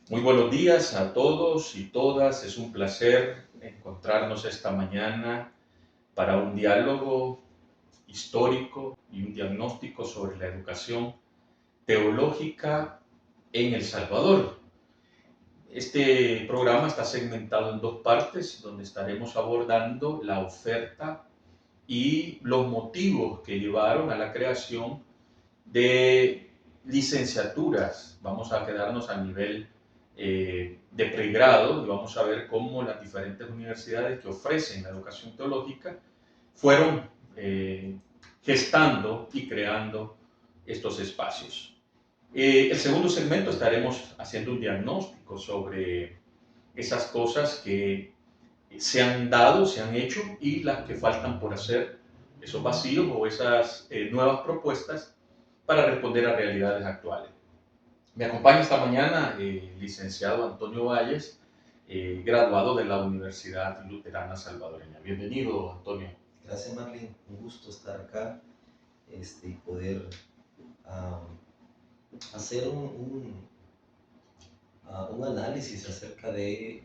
Muy buenos días a todos y todas. Es un placer encontrarnos esta mañana para un diálogo histórico y un diagnóstico sobre la educación teológica en El Salvador. Este programa está segmentado en dos partes, donde estaremos abordando la oferta y los motivos que llevaron a la creación de licenciaturas. Vamos a quedarnos a nivel de pregrado y vamos a ver cómo las diferentes universidades que ofrecen la educación teológica fueron gestando y creando estos espacios. El segundo segmento estaremos haciendo un diagnóstico sobre esas cosas que se han dado, se han hecho y las que faltan por hacer, esos vacíos o esas nuevas propuestas para responder a realidades actuales. Me acompaña esta mañana el licenciado Antonio Valles, graduado de la Universidad Luterana Salvadoreña. Bienvenido, Antonio. Gracias, Marlene. Un gusto estar acá y poder ah, hacer un análisis acerca de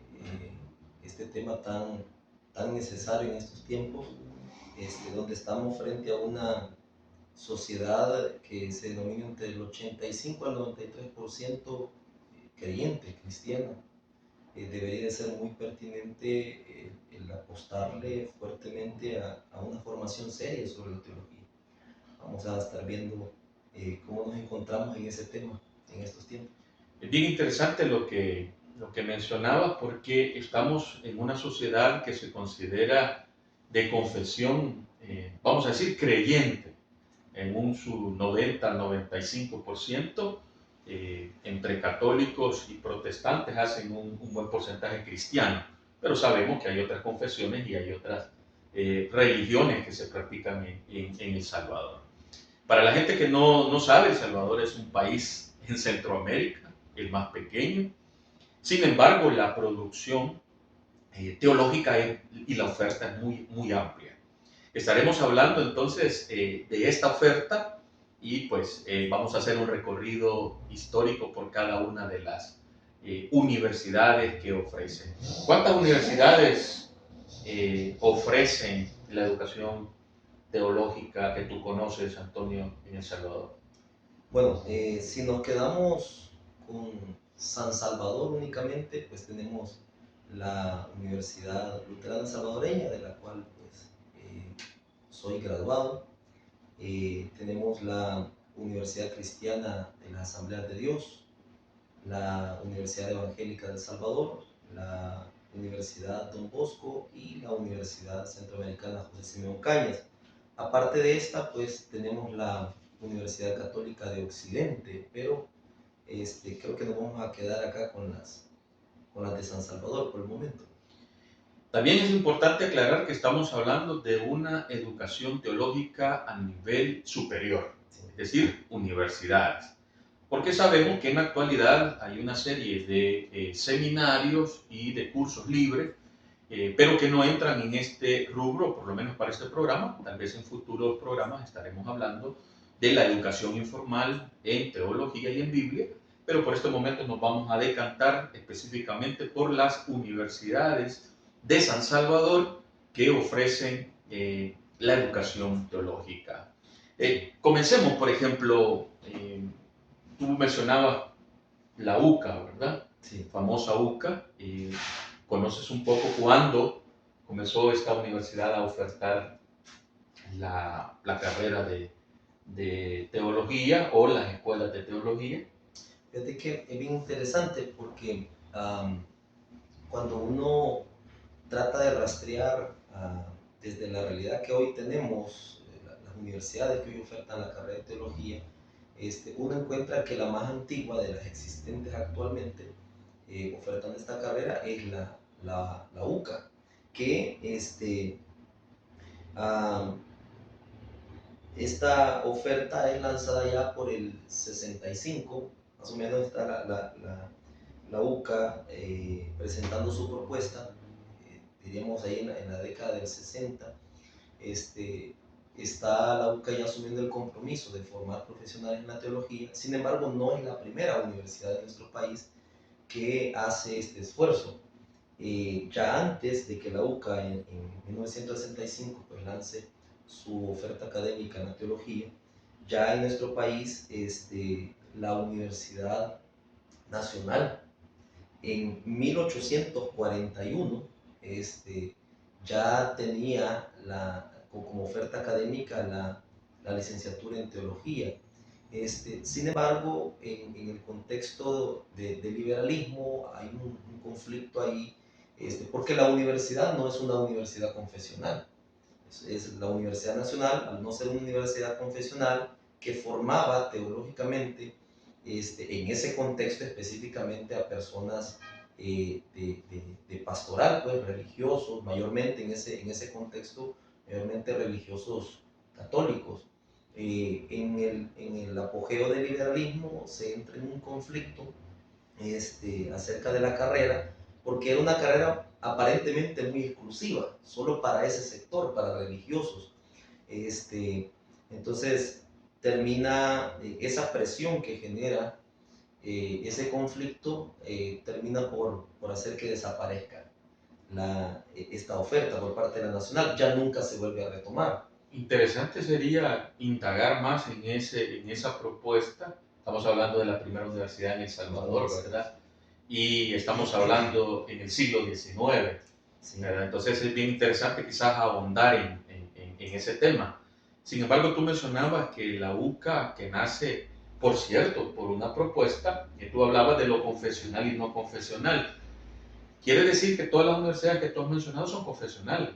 este tema tan necesario en estos tiempos, donde estamos frente a una sociedad que se denomina entre el 85 al 93% creyente, cristiana. Debería de ser muy pertinente el apostarle fuertemente a una formación seria sobre la teología. Vamos a estar viendo cómo nos encontramos en ese tema en estos tiempos. Es bien interesante lo que mencionabas porque estamos en una sociedad que se considera de confesión, vamos a decir, creyente, en un su 90-95%, entre católicos y protestantes hacen un buen porcentaje cristiano, pero sabemos que hay otras confesiones y hay otras religiones que se practican en El Salvador. Para la gente que no sabe, El Salvador es un país en Centroamérica, el más pequeño. Sin embargo, la producción teológica y la oferta es muy amplia. Estaremos hablando entonces de esta oferta y pues vamos a hacer un recorrido histórico por cada una de las universidades que ofrecen. ¿Cuántas universidades ofrecen la educación teológica que tú conoces, Antonio, en El Salvador? Bueno, si nos quedamos con San Salvador únicamente, pues tenemos la Universidad Luterana Salvadoreña, de la cual pues soy graduado. Tenemos la Universidad Cristiana de las Asambleas de Dios, la Universidad Evangélica de El Salvador, la Universidad Don Bosco y la Universidad Centroamericana José Simeón Cañas. Aparte de esta, pues tenemos la Universidad Católica de Occidente, pero creo que nos vamos a quedar acá con las de San Salvador por el momento. También es importante aclarar que estamos hablando de una educación teológica a nivel superior, es decir, universidades. Porque sabemos que en la actualidad hay una serie de seminarios y de cursos libres, pero que no entran en este rubro, por lo menos para este programa. Tal vez en futuros programas estaremos hablando de la educación informal en teología y en Biblia, pero por este momento nos vamos a decantar específicamente por las universidades de San Salvador que ofrecen la educación teológica. Comencemos, por ejemplo, tú mencionabas la UCA, ¿verdad? Sí. Famosa UCA. ¿Conoces un poco cuándo comenzó esta universidad a ofertar la carrera de teología o las escuelas de teología? Fíjate que es bien interesante porque cuando uno trata de rastrear desde la realidad que hoy tenemos, las universidades que hoy ofertan la carrera de teología, uno encuentra que la más antigua de las existentes actualmente ofertando esta carrera es la UCA, que ah, esta oferta es lanzada ya por el 65, más o menos está la UCA presentando su propuesta, diríamos ahí en la década del 60. Está la UCA ya asumiendo el compromiso de formar profesionales en la teología. Sin embargo, no es la primera universidad de nuestro país que hace este esfuerzo. Ya antes de que la UCA en 1965 pues, lance su oferta académica en la teología, ya en nuestro país la Universidad Nacional en 1841 ya tenía como oferta académica la licenciatura en teología. Sin embargo, en el contexto de liberalismo hay un conflicto ahí, porque la universidad no es una universidad confesional. Es la Universidad Nacional, al no ser una universidad confesional que formaba teológicamente en ese contexto específicamente a personas de pastoral, pues religiosos, mayormente en ese contexto, mayormente religiosos católicos. En el apogeo del liberalismo se entra en un conflicto acerca de la carrera, porque era una carrera aparentemente muy exclusiva, solo para ese sector, para religiosos. Entonces termina esa presión que genera ese conflicto, termina por hacer que desaparezca esta oferta por parte de la Nacional, ya nunca se vuelve a retomar. Interesante sería indagar más en esa propuesta. Estamos hablando de la primera universidad en El Salvador, ¿verdad? Y estamos hablando en el siglo XIX, Sí. ¿verdad? Entonces es bien interesante quizás ahondar en ese tema. Sin embargo, tú mencionabas que la UCA, que nace, por cierto, por una propuesta, que tú hablabas de lo confesional y no confesional. Quiere decir que todas las universidades que tú has mencionado son confesionales.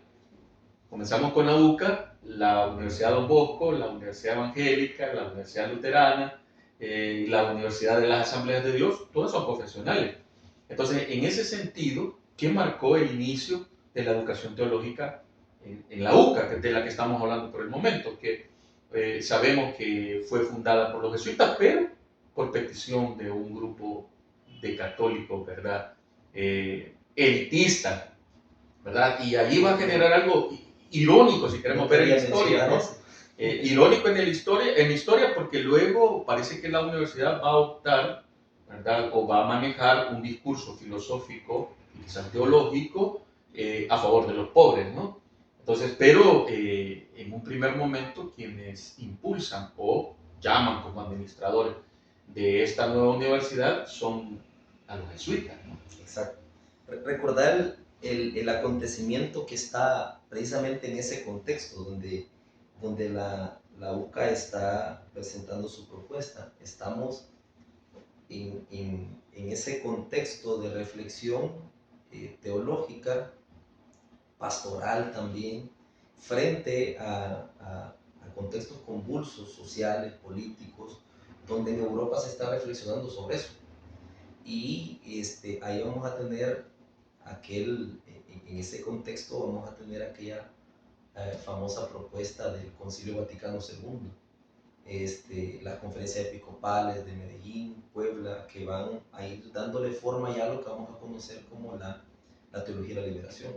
Comenzamos con la UCA, la Universidad Don Bosco, la Universidad Evangélica, la Universidad Luterana, la Universidad de las Asambleas de Dios, todas son confesionales. Entonces, en ese sentido, ¿qué marcó el inicio de la educación teológica en la UCA, que es de la que estamos hablando por el momento? Que sabemos que fue fundada por los jesuitas, pero por petición de un grupo de católicos, ¿verdad? Elitistas, ¿verdad? Y allí va a generar algo irónico, si queremos ver en la historia, ¿no? Irónico en la historia porque luego parece que la universidad va a optar, ¿verdad? O va a manejar un discurso filosófico y quizás teológico a favor de los pobres, ¿no? Entonces, pero en un primer momento quienes impulsan o llaman como administradores de esta nueva universidad son a los jesuitas, ¿no? Exacto. Recordar el acontecimiento que está precisamente en ese contexto, donde la UCA está presentando su propuesta. Estamos en ese contexto de reflexión teológica, pastoral también, frente a contextos convulsos, sociales, políticos, donde en Europa se está reflexionando sobre eso. Y ahí vamos a tener en ese contexto vamos a tener aquella famosa propuesta del Concilio Vaticano II, las conferencias episcopales de Medellín, Puebla, que van a ir dándole forma ya a lo que vamos a conocer como la teología de la liberación.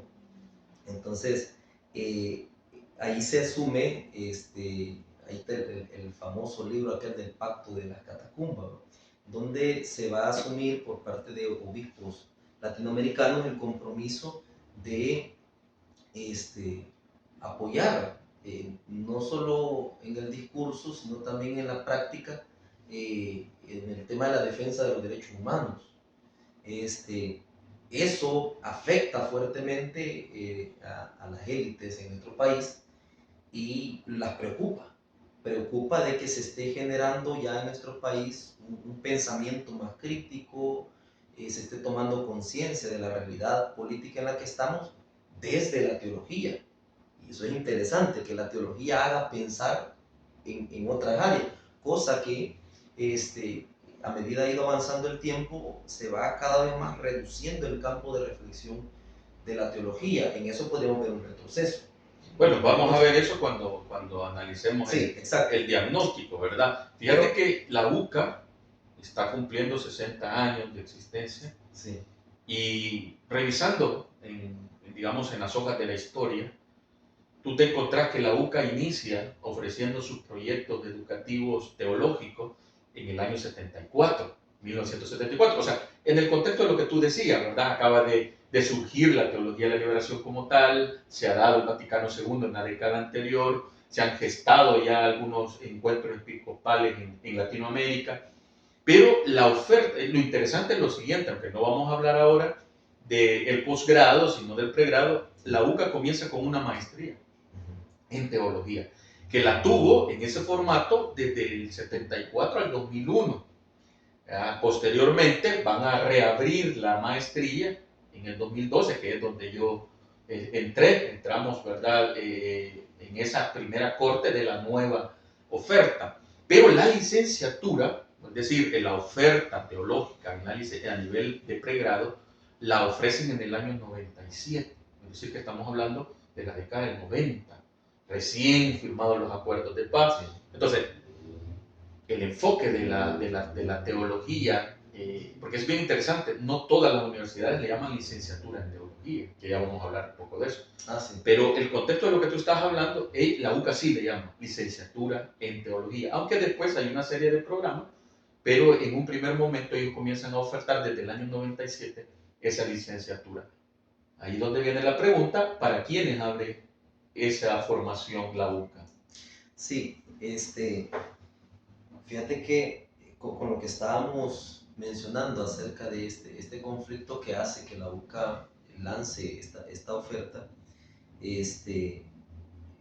Entonces, ahí se asume, ahí está el famoso libro aquel del Pacto de las Catacumbas, ¿no? Donde se va a asumir por parte de obispos latinoamericanos el compromiso de apoyar, no solo en el discurso, sino también en la práctica, en el tema de la defensa de los derechos humanos. Eso afecta fuertemente a las élites en nuestro país y las preocupa de que se esté generando ya en nuestro país un pensamiento más crítico, se esté tomando conciencia de la realidad política en la que estamos desde la teología. Y eso es interesante, que la teología haga pensar en otras áreas, cosa que a medida que ha ido avanzando el tiempo, se va cada vez más reduciendo el campo de reflexión de la teología. En eso podemos ver un retroceso. Bueno, vamos a ver eso cuando analicemos sí, el diagnóstico, ¿verdad? Fíjate que la UCA está cumpliendo 60 años de existencia, sí. Y revisando, digamos, en las hojas de la historia, tú te encontrás que la UCA inicia ofreciendo sus proyectos educativos teológicos en el año 74. 1974. O sea, en el contexto de lo que tú decías, ¿verdad? Acaba de surgir la teología de la liberación como tal, se ha dado el Vaticano II en la década anterior, se han gestado ya algunos encuentros episcopales en Latinoamérica, pero la oferta, lo interesante es lo siguiente, aunque no vamos a hablar ahora del posgrado, sino del pregrado, la UCA comienza con una maestría en teología, que la tuvo en ese formato desde el 74 al 2001. Posteriormente van a reabrir la maestría en el 2012, que es donde yo entramos, ¿verdad? En esa primera corte de la nueva oferta. Pero la licenciatura, es decir, la oferta teológica a nivel de pregrado, la ofrecen en el año 97. Es decir, que estamos hablando de la década del 90, recién firmados los acuerdos de paz. Entonces, el enfoque de la teología, porque es bien interesante, no todas las universidades le llaman licenciatura en teología, que ya vamos a hablar un poco de eso. Sí. Pero el contexto de lo que tú estás hablando, la UCA sí le llama licenciatura en teología, aunque después hay una serie de programas, pero en un primer momento ellos comienzan a ofertar desde el año 97 esa licenciatura. Ahí donde viene la pregunta, ¿para quiénes abre esa formación la UCA? Sí, fíjate que con lo que estábamos mencionando acerca de este conflicto que hace que la UCA lance esta oferta,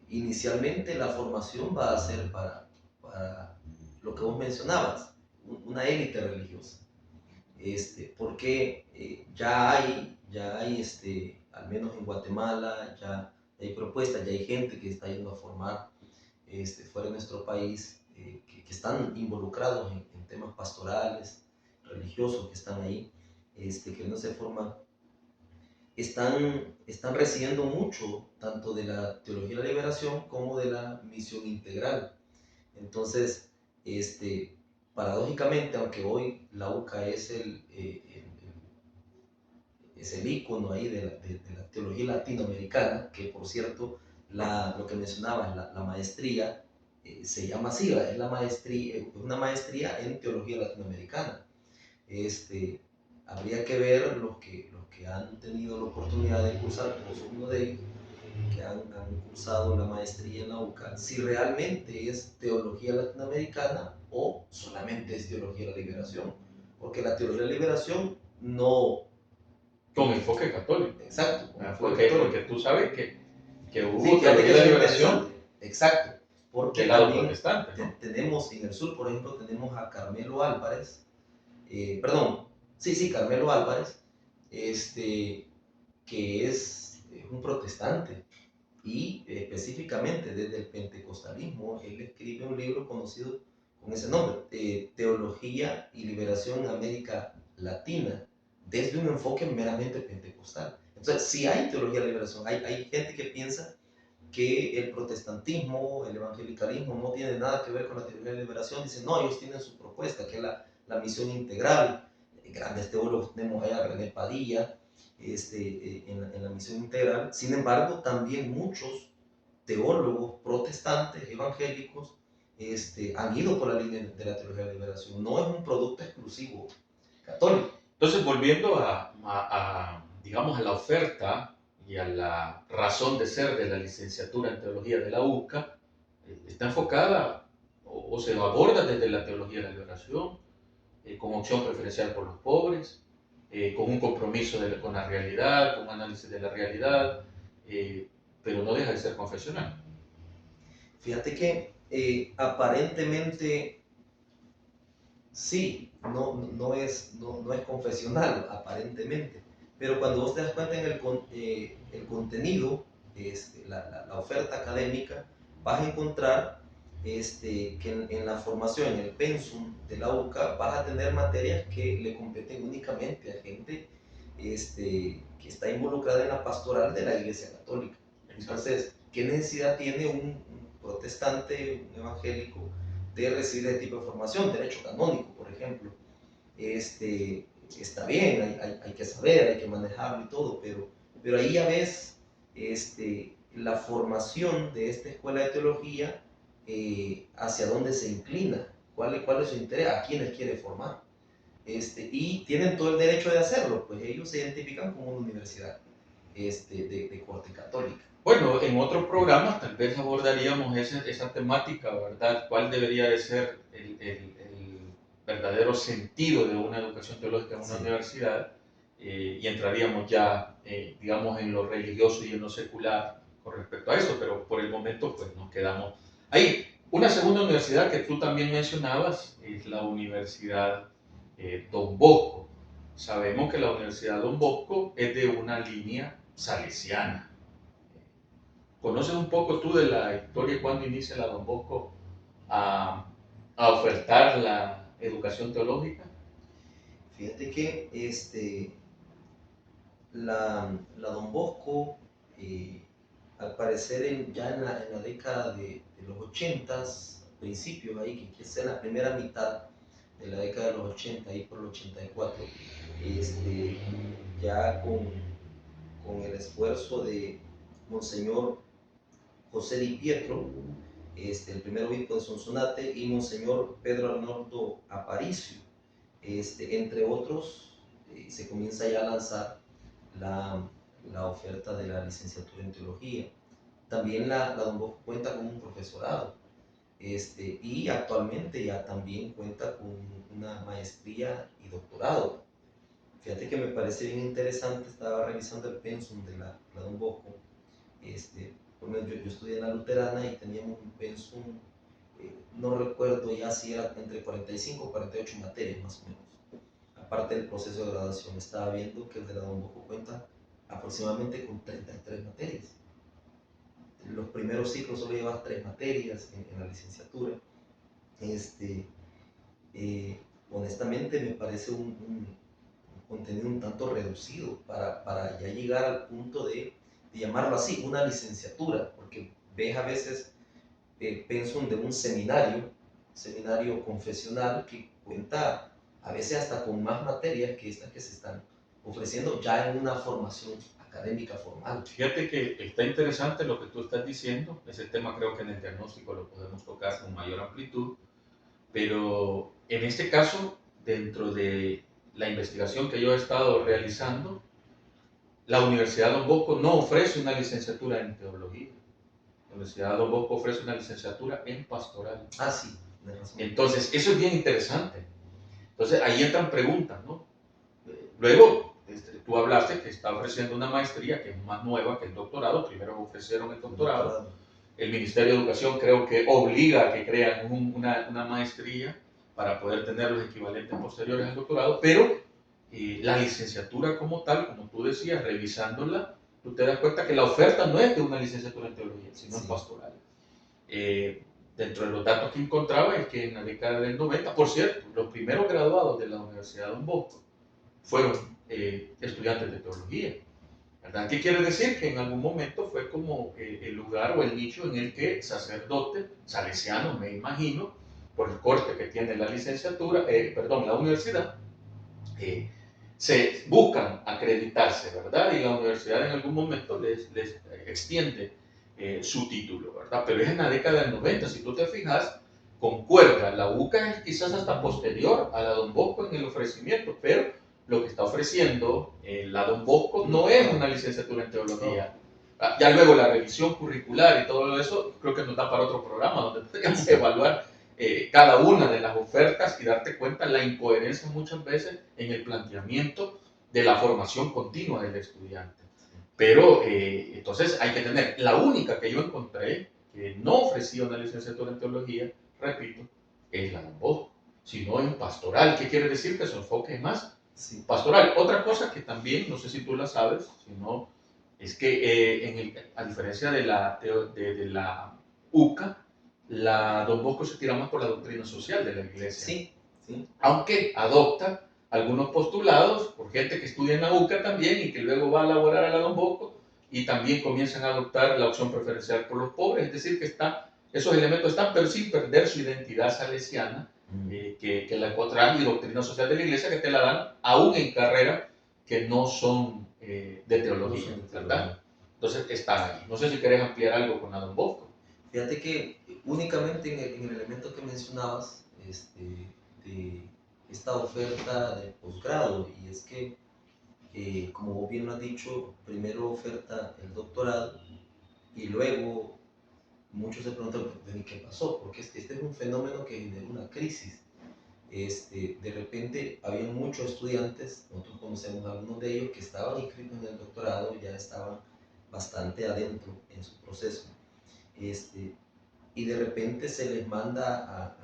inicialmente la formación va a ser para lo que vos mencionabas, una élite religiosa, porque ya hay al menos en Guatemala, ya hay propuestas, ya hay gente que está yendo a formar fuera de nuestro país, que están involucrados en temas pastorales, religiosos, que están ahí, que no se forman, están recibiendo mucho, tanto de la teología de la liberación como de la misión integral. Entonces, paradójicamente, aunque hoy la UCA es es el ícono ahí de la teología latinoamericana, que por cierto, lo que mencionabas, la maestría, se llama así, es una maestría en teología latinoamericana. Habría que ver los que han tenido la oportunidad de cursar, como soy uno de ellos, que han cursado la maestría en la UCA, si realmente es teología latinoamericana o solamente es teología de la liberación. Porque la teología de la liberación no... Con enfoque católico. Exacto. Porque tú sabes que hubo sí, teología de la liberación. Exacto. Porque del lado también protestante, ¿no? tenemos en el sur, por ejemplo, tenemos a Carmelo Álvarez, Carmelo Álvarez, que es un protestante, y específicamente desde el pentecostalismo, él escribe un libro conocido con ese nombre, Teología y Liberación en América Latina, desde un enfoque meramente pentecostal. Entonces, si hay teología de liberación, hay gente que piensa que el protestantismo, el evangelicalismo no tiene nada que ver con la teología de liberación. Dicen, no, ellos tienen su propuesta, que es la misión integral. Grandes teólogos tenemos allá, René Padilla, en la misión integral. Sin embargo, también muchos teólogos protestantes, evangélicos, han ido por la línea de la teología de liberación. No es un producto exclusivo católico. Entonces, volviendo digamos, a la oferta y a la razón de ser de la licenciatura en teología de la UCA, está enfocada o se aborda desde la teología de la liberación, con opción preferencial por los pobres, con un compromiso con la realidad, con un análisis de la realidad, pero no deja de ser confesional. Fíjate que aparentemente sí, no es confesional, aparentemente, pero cuando vos te das cuenta en el contenido, la oferta académica, vas a encontrar que en la formación, en el pensum de la UCA, vas a tener materias que le competen únicamente a gente que está involucrada en la pastoral de la Iglesia Católica. Entonces, ¿qué necesidad tiene un protestante, un evangélico, de recibir ese tipo de formación? Derecho canónico, por ejemplo. Está bien, hay que saber, hay que manejarlo y todo, pero ahí ya ves la formación de esta escuela de teología, hacia dónde se inclina, cuál es su interés, a quiénes quiere formar. y tienen todo el derecho de hacerlo, pues ellos se identifican como una universidad de corte católica. Bueno, en otros programas tal vez abordaríamos esa temática, ¿verdad? ¿Cuál debería de ser el verdadero sentido de una educación teológica en una universidad? Y entraríamos ya, digamos, en lo religioso y en lo secular con respecto a eso, pero por el momento pues nos quedamos ahí. Una segunda universidad que tú también mencionabas es la Universidad Don Bosco. Sabemos que la Universidad Don Bosco es de una línea salesiana. ¿Conoces un poco tú de la historia y cuándo inicia la Don Bosco a, a ofertar la educación teológica? Fíjate que la Don Bosco, al parecer ya en la década de los 80s, principios ahí, que es la primera mitad de la década de los 80, ahí por el 84, ya con el esfuerzo de Monseñor José Di Pietro, el primer obispo de Sonsonate, y Monseñor Pedro Arnoldo Aparicio, entre otros, se comienza ya a lanzar la oferta de la licenciatura en teología. También la Don Bosco cuenta con un profesorado, y actualmente ya también cuenta con una maestría y doctorado. Fíjate que me parece bien interesante, estaba revisando el pensum de la Don Bosco. Bueno, yo estudié en la Luterana y teníamos un pensum, no recuerdo ya si era entre 45 o 48 materias más o menos. Aparte del proceso de graduación, estaba viendo que el de la Don Bosco cuenta aproximadamente con 33 materias. Los primeros ciclos solo llevas 3 materias en la licenciatura. Honestamente me parece un contenido un tanto reducido para ya llegar al punto de llamarlo así, una licenciatura, porque ves a veces pensum de un seminario confesional que cuenta a veces hasta con más materias que estas que se están ofreciendo ya en una formación académica formal. Fíjate que está interesante lo que tú estás diciendo. Ese tema creo que en el diagnóstico lo podemos tocar con mayor amplitud, pero en este caso, dentro de la investigación que yo he estado realizando, la Universidad Don Bosco no ofrece una licenciatura en teología. La Universidad Don Bosco ofrece una licenciatura en pastoral. Ah, sí. Entonces, eso es bien interesante. Entonces, ahí entran preguntas, ¿no? Luego, tú hablaste que está ofreciendo una maestría que es más nueva que el doctorado. Primero ofrecieron el doctorado. El Ministerio de Educación creo que obliga a que crean una maestría para poder tener los equivalentes posteriores al doctorado, pero la licenciatura como tal, como tú decías, revisándola, tú te das cuenta que la oferta no es de una licenciatura en teología, sino en pastoral. Dentro de los datos que encontraba es que en la década del 90, por cierto, los primeros graduados de la Universidad Don Bosco fueron estudiantes de teología. ¿Verdad? ¿Qué quiere decir? Que en algún momento fue como el lugar o el nicho en el que sacerdotes salesianos, me imagino, por el corte que tiene la licenciatura, la universidad, se buscan acreditarse, ¿verdad? Y la universidad en algún momento les extiende su título, ¿verdad? Pero es en la década del 90, si tú te fijas, concuerda, la UCA es quizás hasta posterior a la Don Bosco en el ofrecimiento, pero lo que está ofreciendo la Don Bosco no es una licenciatura en teología. Ya luego la revisión curricular y todo eso, creo que nos da para otro programa donde tendríamos que evaluar cada una de las ofertas y darte cuenta la incoherencia muchas veces en el planteamiento de la formación continua del estudiante. Pero entonces hay que tener, la única que yo encontré que no ofrecía una licenciatura en teología, repito, es la Don Bosco, sino en pastoral. ¿Qué quiere decir? Que se enfoque más pastoral. Otra cosa que también, no sé si tú la sabes, sino es que a diferencia de la UCA, la Don Bosco se tira más por la doctrina social de la iglesia. Sí, sí. Aunque adopta algunos postulados por gente que estudia en la UCA también y que luego va a laborar a la Don Bosco y también comienzan a adoptar la opción preferencial por los pobres. Es decir, que esos elementos están, pero sin perder su identidad salesiana, que la encontrás y doctrina social de la iglesia que te la dan aún en carreras que no son de teología, ¿verdad? Entonces está ahí. No sé si querés ampliar algo con la Don Bosco. Fíjate que únicamente en el elemento que mencionabas, de esta oferta del posgrado, y es que, como vos bien lo has dicho, primero oferta el doctorado y luego muchos se preguntan, ¿y qué pasó? Porque este es un fenómeno que genera una crisis. De repente había muchos estudiantes, nosotros conocemos a algunos de ellos que estaban inscritos en el doctorado, ya estaban bastante adentro en su proceso, y de repente se les manda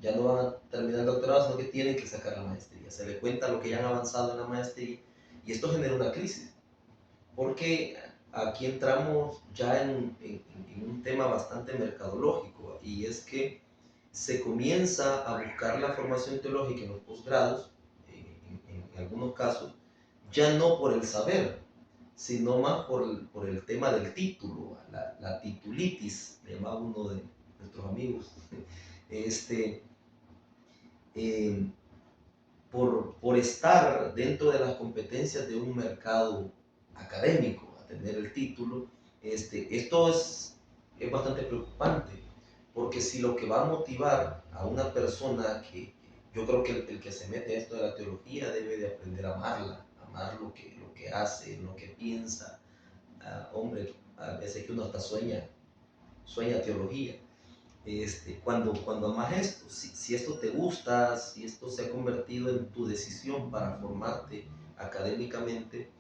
ya no van a terminar el doctorado, sino que tienen que sacar la maestría. Se les cuenta lo que ya han avanzado en la maestría y esto genera una crisis, porque aquí entramos ya en un tema bastante mercadológico, y es que se comienza a buscar la formación teológica en los posgrados, en algunos casos, ya no por el saber, sino más por el tema del título, la titulitis, le llamaba uno de nuestros amigos, este, eh, por estar dentro de las competencias de un mercado académico, a tener el título. Esto es bastante preocupante, porque si lo que va a motivar a una persona que, yo creo que el que se mete en esto de la teología debe de aprender a amarla, amar lo que hace, lo que piensa. Hombre, a veces que uno hasta sueña teología. Cuando amas esto, si esto te gusta, si esto se ha convertido en tu decisión para formarte académicamente,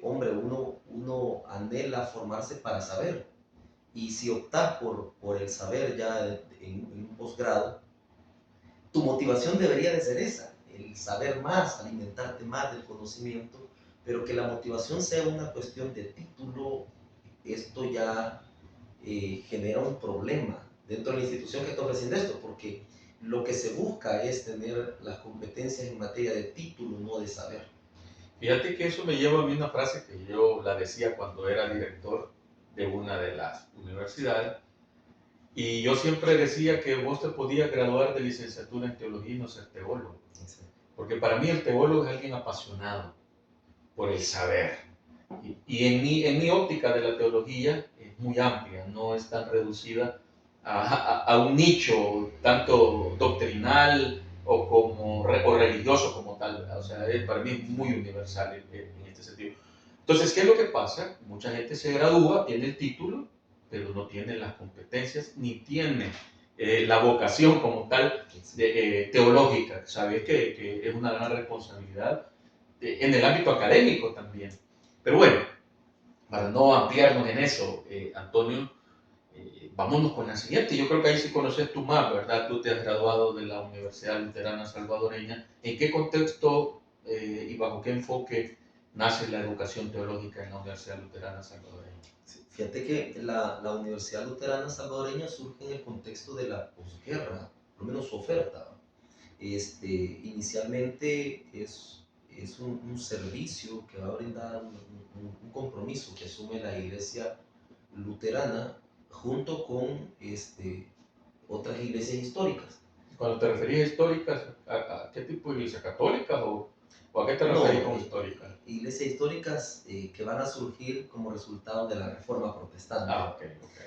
hombre, uno anhela formarse para saber. Y si optas por el saber ya en un posgrado, tu motivación debería de ser esa, el saber más, alimentarte más del conocimiento, pero que la motivación sea una cuestión de título, esto ya genera un problema dentro de la institución que está ofreciendo esto, porque lo que se busca es tener las competencias en materia de título, no de saber. Fíjate que eso me lleva a mí una frase que yo la decía cuando era director de una de las universidades, y yo siempre decía que vos te podías graduar de licenciatura en teología y no ser teólogo, porque para mí el teólogo es alguien apasionado por el saber. Y en mi óptica de la teología es muy amplia, no es tan reducida a un nicho tanto doctrinal o religioso como tal, ¿verdad? O sea, para mí es muy universal en este sentido. Entonces, ¿qué es lo que pasa? Mucha gente se gradúa, tiene el título, pero no tiene las competencias ni tiene la vocación como tal teológica. Sabes que es una gran responsabilidad en el ámbito académico también. Pero bueno, para no ampliarnos en eso, Antonio, vámonos con la siguiente. Yo creo que ahí sí conoces tú más, ¿verdad? Tú te has graduado de la Universidad Luterana Salvadoreña. ¿En qué contexto y bajo qué enfoque nace la educación teológica en la Universidad Luterana Salvadoreña? Sí, fíjate que la Universidad Luterana Salvadoreña surge en el contexto de la posguerra, por lo menos su oferta. Inicialmente es un servicio que va a brindar un compromiso que asume la Iglesia Luterana junto con otras iglesias históricas. Cuando te referís a históricas, ¿a qué tipo de iglesia? ¿Católica o a qué te referís con histórica? Iglesias históricas que van a surgir como resultado de la Reforma Protestante. Ah, ok, ok.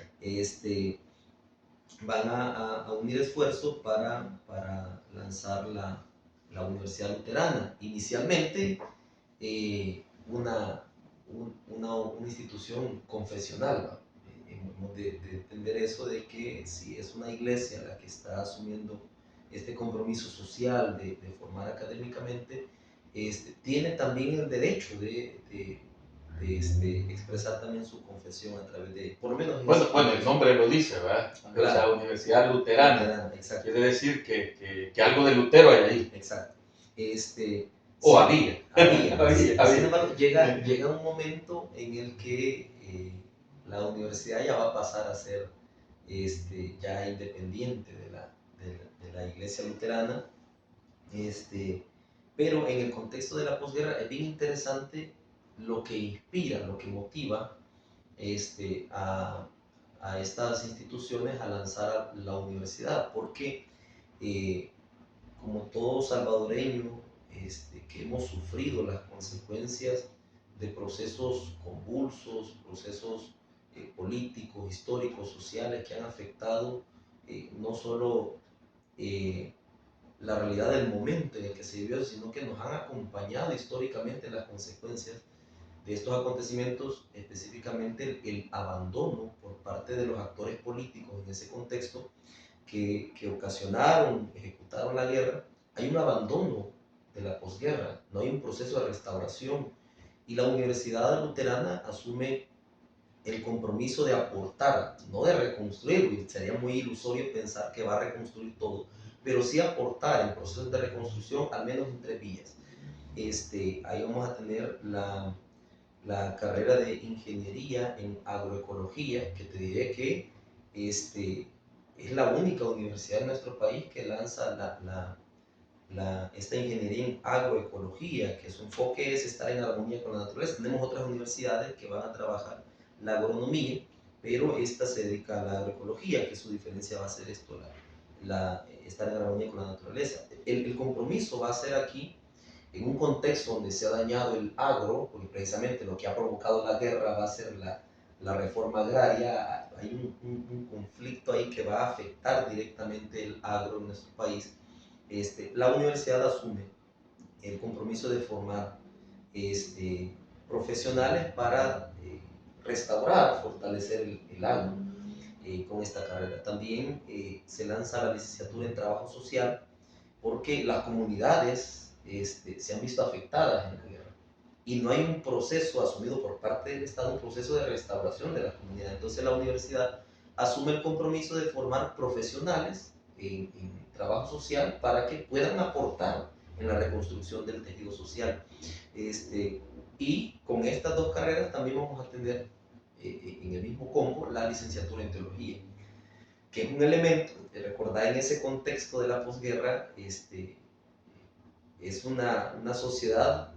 Van a unir esfuerzos para lanzar la Universidad Luterana. Inicialmente, una institución confesional. Hemos de entender eso de que si es una iglesia la que está asumiendo este compromiso social de formar académicamente, tiene también el derecho de expresar también su confesión a través de, por lo menos... Bueno, el nombre lo dice, ¿verdad? Claro. O sea, Universidad Luterana. Quiere decir que algo de Lutero hay ahí. Exacto. O había. Sin embargo, llega un momento en el que la universidad ya va a pasar a ser ya independiente de la iglesia luterana, pero en el contexto de la posguerra es bien interesante lo que inspira, lo que motiva a, a estas instituciones a lanzar la universidad, porque como todo salvadoreño que hemos sufrido las consecuencias de procesos convulsos, procesos políticos, históricos, sociales que han afectado no solo la realidad del momento en el que se vivió, sino que nos han acompañado históricamente las consecuencias de estos acontecimientos, específicamente el abandono por parte de los actores políticos en ese contexto que ocasionaron, ejecutaron la guerra. Hay un abandono de la posguerra, no hay un proceso de restauración, y la Universidad Luterana asume el compromiso de aportar, no de reconstruir. Sería muy ilusorio pensar que va a reconstruir todo, pero sí aportar en procesos de reconstrucción, al menos en 3 vías. Ahí vamos a tener la carrera de ingeniería en agroecología, que te diré que es la única universidad en nuestro país que lanza esta ingeniería en agroecología, que su enfoque es estar en armonía con la naturaleza. Tenemos otras universidades que van a trabajar la agronomía, pero esta se dedica a la agroecología, que su diferencia va a ser esto, estar en armonía con la naturaleza. El compromiso va a ser aquí, en un contexto donde se ha dañado el agro, porque precisamente lo que ha provocado la guerra va a ser la reforma agraria. Hay un conflicto ahí que va a afectar directamente el agro en nuestro país. La universidad asume el compromiso de formar profesionales para restaurar, fortalecer el agro con esta carrera. También se lanza la licenciatura en trabajo social, porque las comunidades se han visto afectadas en la guerra y no hay un proceso asumido por parte del Estado, un proceso de restauración de la comunidad. Entonces la universidad asume el compromiso de formar profesionales en trabajo social para que puedan aportar en la reconstrucción del tejido social. Y con estas dos carreras también vamos a tener en el mismo combo la licenciatura en teología, que es un elemento, recordar en ese contexto de la posguerra, es una sociedad,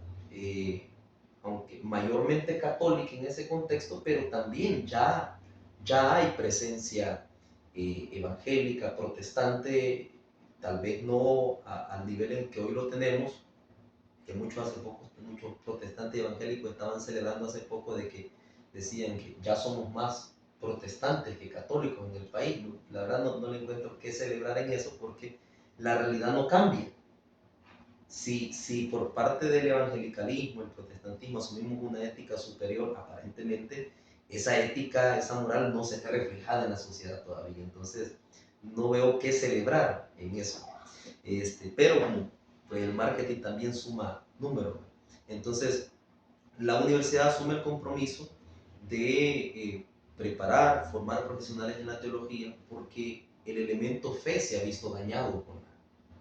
aunque mayormente católica en ese contexto, pero también ya hay presencia evangélica, protestante, tal vez no al nivel en que hoy lo tenemos, que muchos protestantes evangélicos estaban celebrando hace poco de que decían que ya somos más protestantes que católicos en el país. La verdad no le encuentro qué celebrar en eso, porque la realidad no cambia. Si por parte del evangelicalismo, el protestantismo, asumimos una ética superior, aparentemente esa ética, esa moral no se está reflejada en la sociedad todavía. Entonces no veo qué celebrar en eso. Pero como pues el marketing también suma números, entonces la universidad asume el compromiso de preparar, formar profesionales en la teología, porque el elemento fe se ha visto dañado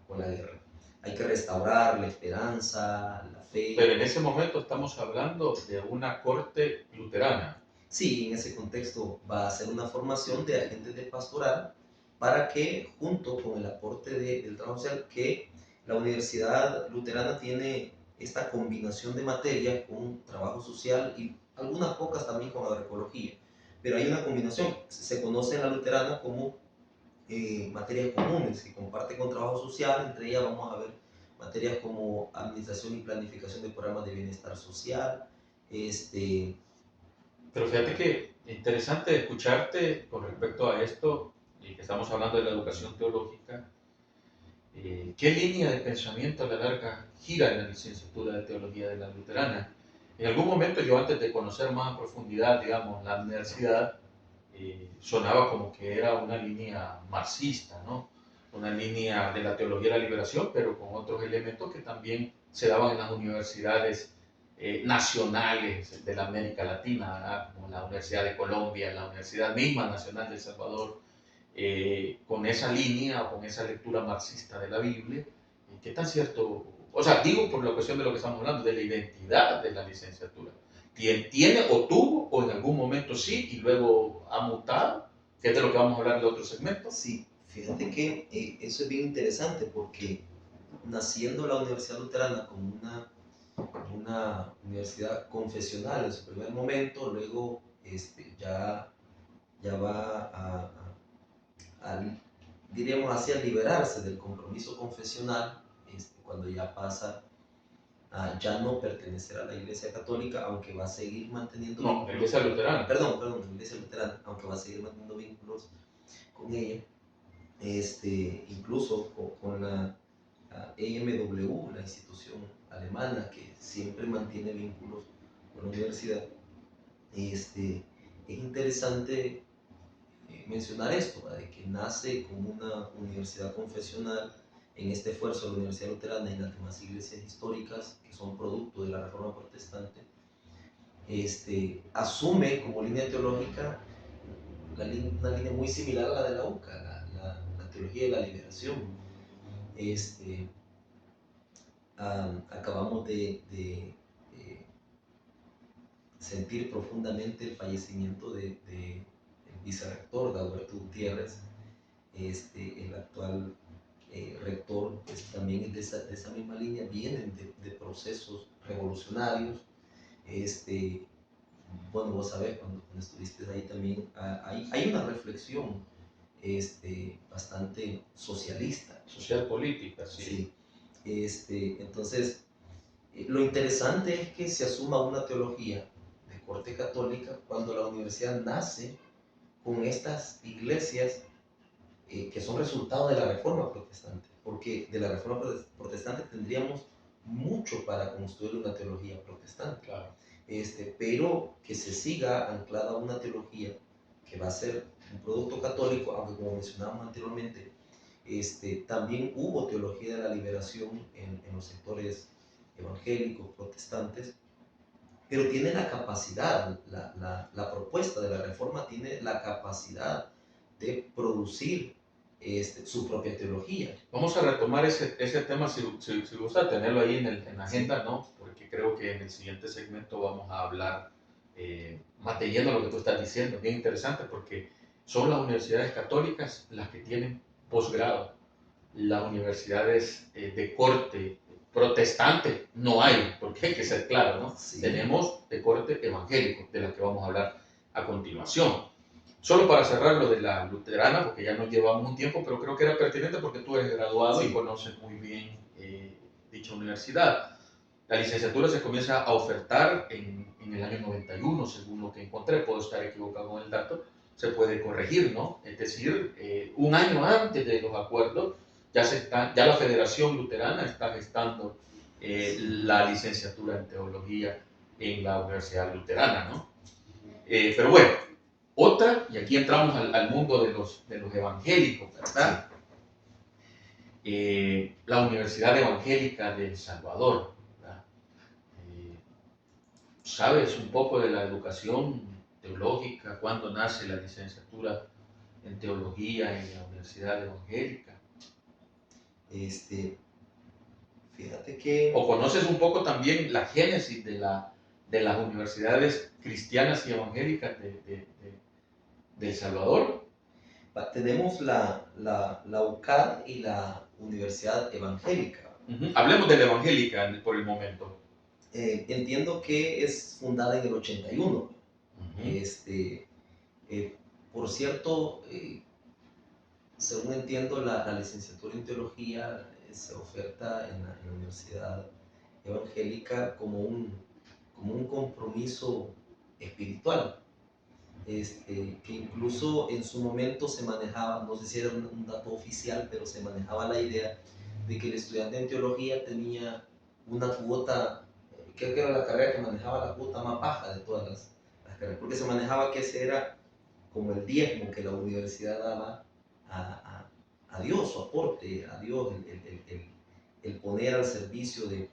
con la guerra. Hay que restaurar la esperanza, la fe. Pero en ese momento estamos hablando de una corte luterana. Sí, en ese contexto va a ser una formación de agentes de pastoral para que, junto con el aporte del trabajo social, que la Universidad Luterana tiene esta combinación de materias con trabajo social y algunas pocas también con agroecología, pero hay una combinación. Se conoce en la Luterana como materias comunes que comparte con trabajo social. Entre ellas vamos a ver materias como administración y planificación de programas de bienestar social. Pero fíjate que interesante escucharte con respecto a esto, y que estamos hablando de la educación teológica. ¿Qué línea de pensamiento a la larga gira en la licenciatura de teología de la luterana? En algún momento yo, antes de conocer más a profundidad, digamos, la universidad, sonaba como que era una línea marxista, ¿no? Una línea de la teología de la liberación, pero con otros elementos que también se daban en las universidades nacionales de la América Latina, ¿verdad? Como la Universidad de Colombia, la Universidad misma Nacional de El Salvador, con esa línea o con esa lectura marxista de la Biblia. ¿Qué tan cierto? O sea, digo por la cuestión de lo que estamos hablando, de la identidad de la licenciatura. ¿Tiene o tuvo, o en algún momento sí, y luego ha mutado? Que es de lo que vamos a hablar en el otro segmento. Sí, fíjate que eso es bien interesante, porque naciendo la Universidad Luterana como una universidad confesional en su primer momento, luego ya va diríamos así, a liberarse del compromiso confesional, cuando ya pasa a ya no pertenecer a la Iglesia Católica, aunque va a seguir manteniendo vínculos. La Iglesia Luterana. Perdón, la Iglesia Luterana, aunque va a seguir manteniendo vínculos con ella, incluso con la EMW, la institución alemana que siempre mantiene vínculos con la universidad. Es interesante mencionar esto, ¿verdad? De que nace como una universidad confesional en este esfuerzo de la Universidad Luterana y las demás iglesias históricas que son producto de la Reforma Protestante, asume como línea teológica una línea muy similar a la de la UCA, la teología de la liberación. Acabamos de sentir profundamente el fallecimiento del vicerrector, de Alberto Gutiérrez, el actual rector, pues también es de esa misma línea, vienen de procesos revolucionarios. Bueno, vos sabés, cuando estuviste ahí también, hay una reflexión bastante socialista. Social política, sí. Sí. Entonces, lo interesante es que se asuma una teología de corte católica cuando la universidad nace con estas iglesias que son resultado de la Reforma Protestante, porque de la Reforma Protestante tendríamos mucho para construir una teología protestante. Claro. Pero que se siga anclada a una teología que va a ser un producto católico, aunque como mencionábamos anteriormente, también hubo teología de la liberación en los sectores evangélicos, protestantes, pero tiene la capacidad, la propuesta de la reforma tiene la capacidad de producir su propia teología. Vamos a retomar ese tema si gusta tenerlo ahí en la agenda, ¿no? Porque creo que en el siguiente segmento vamos a hablar, manteniendo lo que tú estás diciendo, bien interesante, porque son las universidades católicas las que tienen posgrado. Las universidades de corte protestante no hay, porque hay que ser claro, ¿no? Sí. Tenemos de corte evangélico, de la que vamos a hablar a continuación. Solo para cerrar lo de la luterana, porque ya nos llevamos un tiempo, pero creo que era pertinente porque tú eres graduado y conoces muy bien dicha universidad. La licenciatura se comienza a ofertar en el año 91, según lo que encontré, puedo estar equivocado con el dato, se puede corregir, ¿no? Es decir, un año antes de los acuerdos, ya la Federación Luterana está gestando la licenciatura en teología en la Universidad Luterana, ¿no? Pero bueno, otra, y aquí entramos al mundo de los evangélicos, ¿verdad? La Universidad Evangélica de El Salvador, ¿verdad? ¿Sabes un poco de la educación teológica? ¿Cuándo nace la licenciatura en teología en la Universidad Evangélica? Fíjate que... ¿O conoces un poco también la génesis de las universidades cristianas y evangélicas de El Salvador? Tenemos la UCAD y la Universidad Evangélica. Hablemos de la evangélica por el momento. Entiendo que es fundada en el 81. Por cierto, según entiendo, la licenciatura en teología se oferta en la Universidad Evangélica como un compromiso espiritual. Que incluso en su momento se manejaba, no sé si era un dato oficial, pero se manejaba la idea de que el estudiante en teología tenía una cuota, creo que era la carrera que manejaba la cuota más baja de todas las carreras, porque se manejaba que ese era como el diezmo que la universidad daba a Dios, su aporte a Dios, el poner al servicio de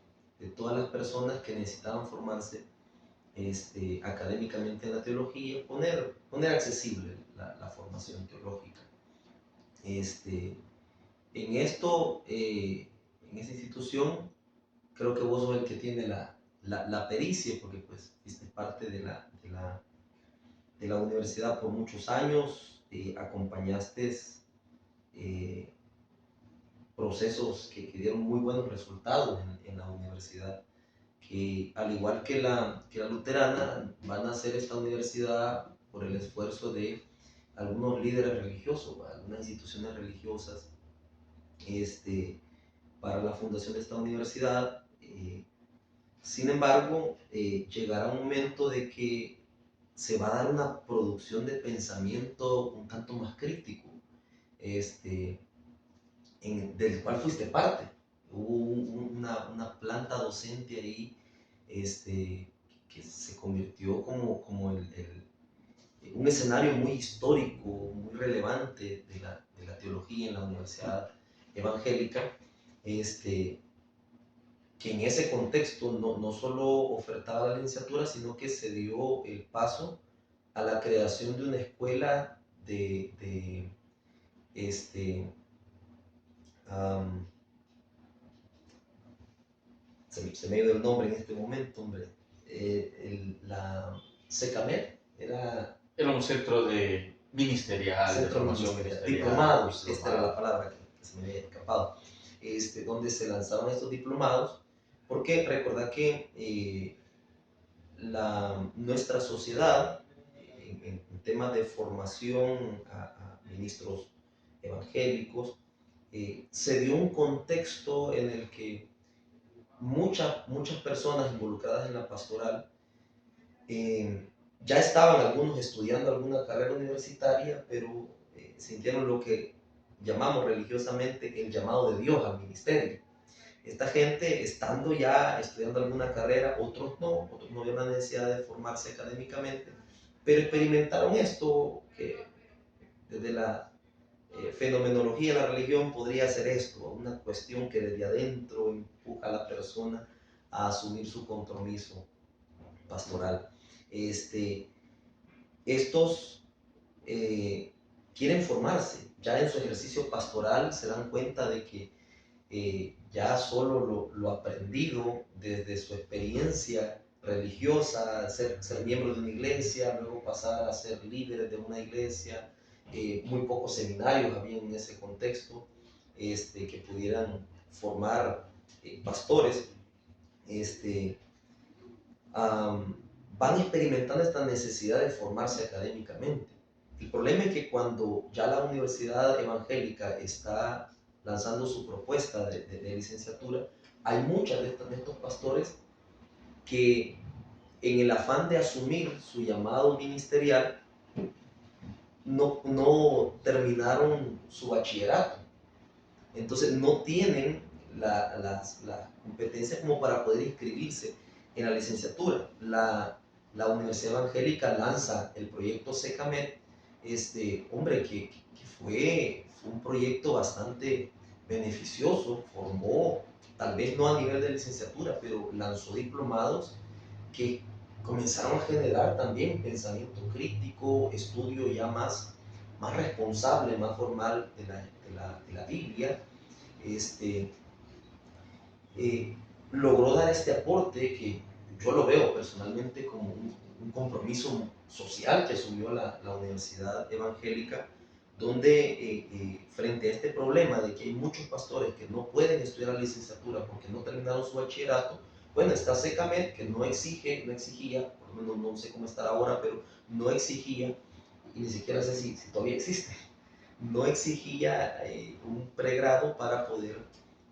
todas las personas que necesitaban formarse académicamente en la teología, poner accesible la formación teológica. En esto, en esta institución, creo que vos sos el que tiene la pericia, porque pues fuiste parte de la universidad por muchos años, acompañaste procesos que dieron muy buenos resultados en la universidad, que al igual que la luterana, van a hacer esta universidad por el esfuerzo de algunos líderes religiosos, algunas instituciones religiosas, para la fundación de esta universidad. Sin embargo, llegará un momento de que se va a dar una producción de pensamiento un tanto más crítico, del cual fuiste parte. hubo una planta docente ahí que se convirtió como un escenario muy histórico, muy relevante de la teología en la Universidad Evangélica, que en ese contexto no solo ofertaba la licenciatura, sino que se dio el paso a la creación de una escuela de um, se me dio el nombre en este momento, hombre, la SECAMED Era un centro de ministerial, de centro formación ministerial, ministerial, diplomados, esta era la palabra que se me había escapado, donde se lanzaban estos diplomados, porque recordad que nuestra sociedad, en temas de formación a ministros evangélicos, se dio un contexto en el que muchas personas involucradas en la pastoral ya estaban algunos estudiando alguna carrera universitaria, pero sintieron lo que llamamos religiosamente el llamado de Dios al ministerio. Esta gente, estando ya estudiando alguna carrera, otros no habían la necesidad de formarse académicamente, pero experimentaron esto que desde la fenomenología de la religión podría ser esto, una cuestión que desde adentro empuja a la persona a asumir su compromiso pastoral. Estos quieren formarse, ya en su ejercicio pastoral se dan cuenta de que ya solo lo aprendido desde su experiencia religiosa, ser miembro de una iglesia, luego pasar a ser líderes de una iglesia, muy pocos seminarios había en ese contexto que pudieran formar pastores, van experimentando esta necesidad de formarse académicamente. El problema es que cuando ya la Universidad Evangélica está lanzando su propuesta de licenciatura, hay muchos de estos pastores que en el afán de asumir su llamado ministerial no terminaron su bachillerato. Entonces no tienen las competencias como para poder inscribirse en la licenciatura. La Universidad Evangélica lanza el proyecto SECAMED, hombre, que fue un proyecto bastante beneficioso, formó, tal vez no a nivel de licenciatura, pero lanzó diplomados que comenzaron a generar también pensamiento crítico, estudio ya más responsable, más formal de la Biblia. este, Logró dar este aporte que yo lo veo personalmente como un compromiso social que asumió la Universidad Evangélica, donde frente a este problema de que hay muchos pastores que no pueden estudiar la licenciatura porque no terminaron su bachillerato, bueno, está SECAMED que no exigía, por lo menos no sé cómo estará ahora, pero no exigía, y ni siquiera sé si todavía existe, no exigía un pregrado para poder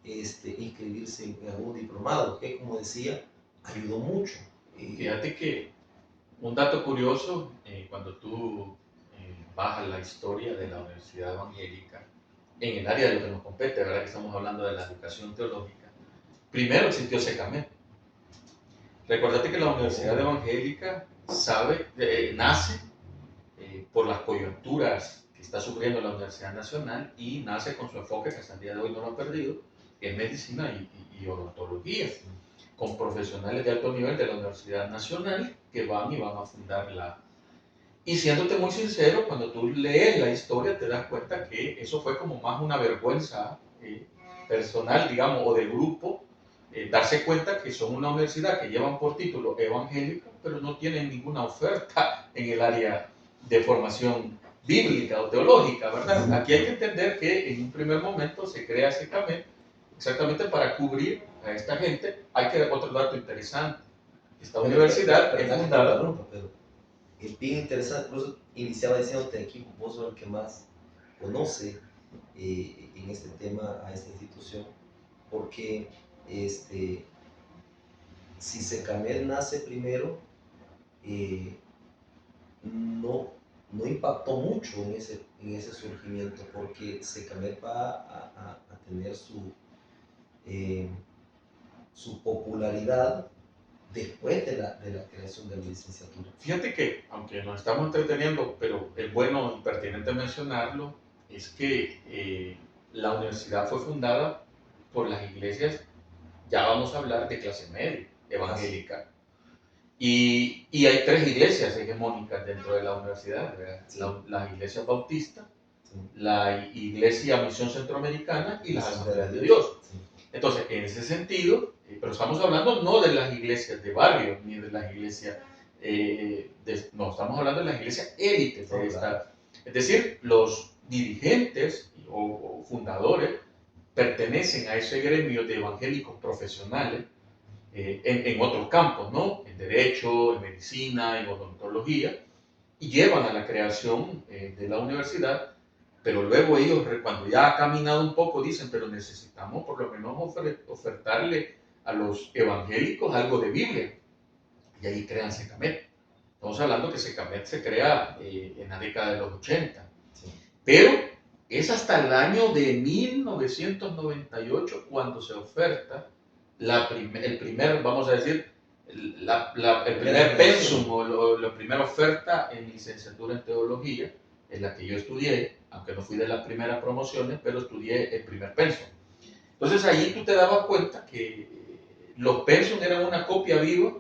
inscribirse en algún diplomado, que como decía, ayudó mucho. Fíjate que un dato curioso, cuando tú bajas la historia de la Universidad Evangélica, en el área de lo que nos compete, ¿verdad? Que estamos hablando de la educación teológica, primero existió SECAMED. Recordate que la Universidad Evangélica nace por las coyunturas que está sufriendo la Universidad Nacional y nace con su enfoque, que hasta el día de hoy no lo ha perdido, que es medicina y odontología, con profesionales de alto nivel de la Universidad Nacional que van a fundarla. Y siéndote muy sincero, cuando tú lees la historia te das cuenta que eso fue como más una vergüenza personal, digamos, o de grupo, darse cuenta que son una universidad que llevan por título evangélica, pero no tienen ninguna oferta en el área de formación bíblica o teológica, ¿verdad? Aquí hay que entender que en un primer momento se crea ese CAMED exactamente para cubrir a esta gente. Hay que otro dato interesante. Esta universidad es fundada... Es bien interesante, por eso iniciaba diciéndote aquí, vos sos el que más conoce en este tema a esta institución, porque si SECAMED nace primero, no impactó mucho en ese surgimiento, porque SECAMED va a tener eh, su popularidad después de la creación de la licenciatura. Fíjate que, aunque nos estamos entreteniendo, pero es bueno y pertinente mencionarlo, es que la universidad fue fundada por las iglesias, ya vamos a hablar de clase media, evangélica. Y hay tres iglesias hegemónicas dentro de la universidad, Sí. La iglesia bautista, Sí. la iglesia Misión Centroamericana y las Asamblea Asambleas de de Dios. Sí. Entonces, en ese sentido, pero estamos hablando no de las iglesias de barrio, ni de las iglesias, no, estamos hablando de las iglesias élites de esta. Es decir, los dirigentes o fundadores pertenecen a ese gremio de evangélicos profesionales en otros campos, ¿no? En derecho, en medicina, en odontología, y llevan a la creación de la universidad, pero luego ellos, cuando ya ha caminado un poco, dicen, pero necesitamos por lo menos ofertarle a los evangélicos algo de Biblia, y ahí crean Secamet. Estamos hablando que Secamet se crea en la década de los 80, sí. Pero es hasta el año de 1998 cuando se oferta el primer, vamos a decir, el primer pensum o la primera oferta en licenciatura en teología, en la que yo estudié, aunque no fui de las primeras promociones, pero estudié el primer pensum. Entonces allí tú te dabas cuenta que los pensum eran una copia viva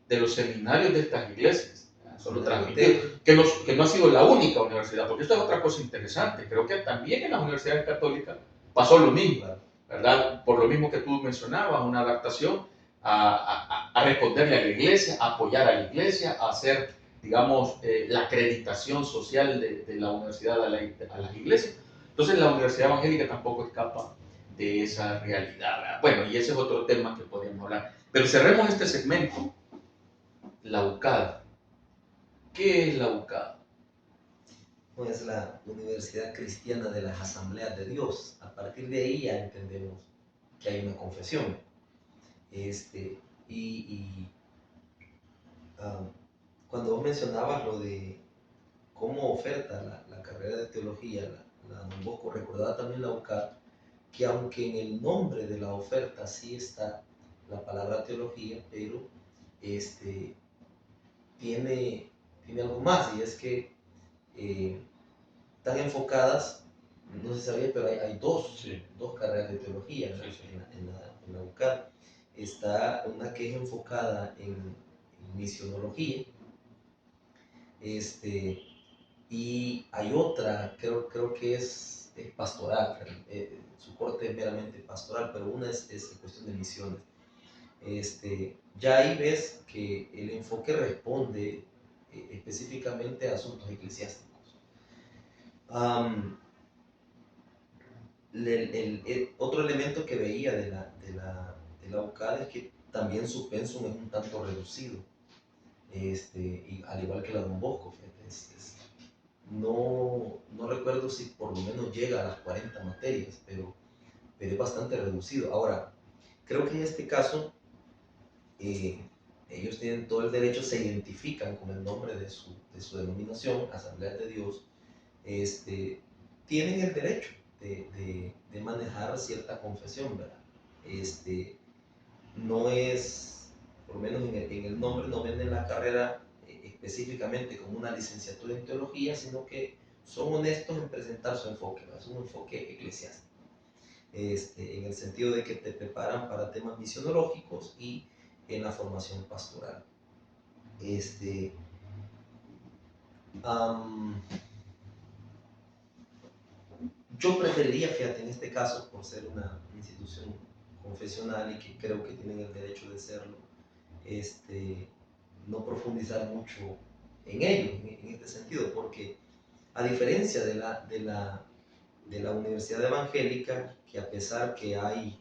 de los seminarios de estas iglesias. Solo transmitir, que no ha sido la única universidad, porque esto es otra cosa interesante. Creo que también en las universidades católicas pasó lo mismo, ¿verdad? Por lo mismo que tú mencionabas, una adaptación a responderle a la iglesia, a apoyar a la iglesia, a hacer, digamos, la acreditación social de la universidad a las iglesias. Entonces la universidad evangélica tampoco escapa de esa realidad, ¿verdad? Bueno, y ese es otro tema que podríamos hablar. Pero cerremos este segmento. La UCAD. ¿Qué es la UCAD? Pues la Universidad Cristiana de las Asambleas de Dios. A partir de ahí ya entendemos que hay una confesión. Cuando vos mencionabas lo de cómo oferta la carrera de teología, la Don Bosco, recordaba también la UCAD, que aunque en el nombre de la oferta sí está la palabra teología, pero tiene algo más, y es que están enfocadas, no se sabía, pero hay dos carreras de teología en la UCAD. Está una que es enfocada en misionología, y hay otra, creo que es pastoral, su corte es meramente pastoral, pero una es cuestión de misiones. Ya ahí ves que el enfoque responde específicamente a asuntos eclesiásticos. Otro elemento que veía de la UCAD es que también su pensum es un tanto reducido, y al igual que la Don Bosco. No recuerdo si por lo menos llega a las 40 materias, pero es bastante reducido. Ahora, creo que en este caso ellos tienen todo el derecho, se identifican con el nombre de su denominación, Asamblea de Dios, tienen el derecho de manejar cierta confesión, ¿verdad? No es, por lo menos en el nombre, no venden la carrera específicamente como una licenciatura en teología, sino que son honestos en presentar su enfoque, ¿verdad? Es un enfoque eclesiástico, en el sentido de que te preparan para temas misionológicos y en la formación pastoral. Yo preferiría, fíjate, en este caso, por ser una institución confesional y que creo que tienen el derecho de serlo, no profundizar mucho en ello, en este sentido, porque a diferencia de la universidad evangélica, que a pesar que hay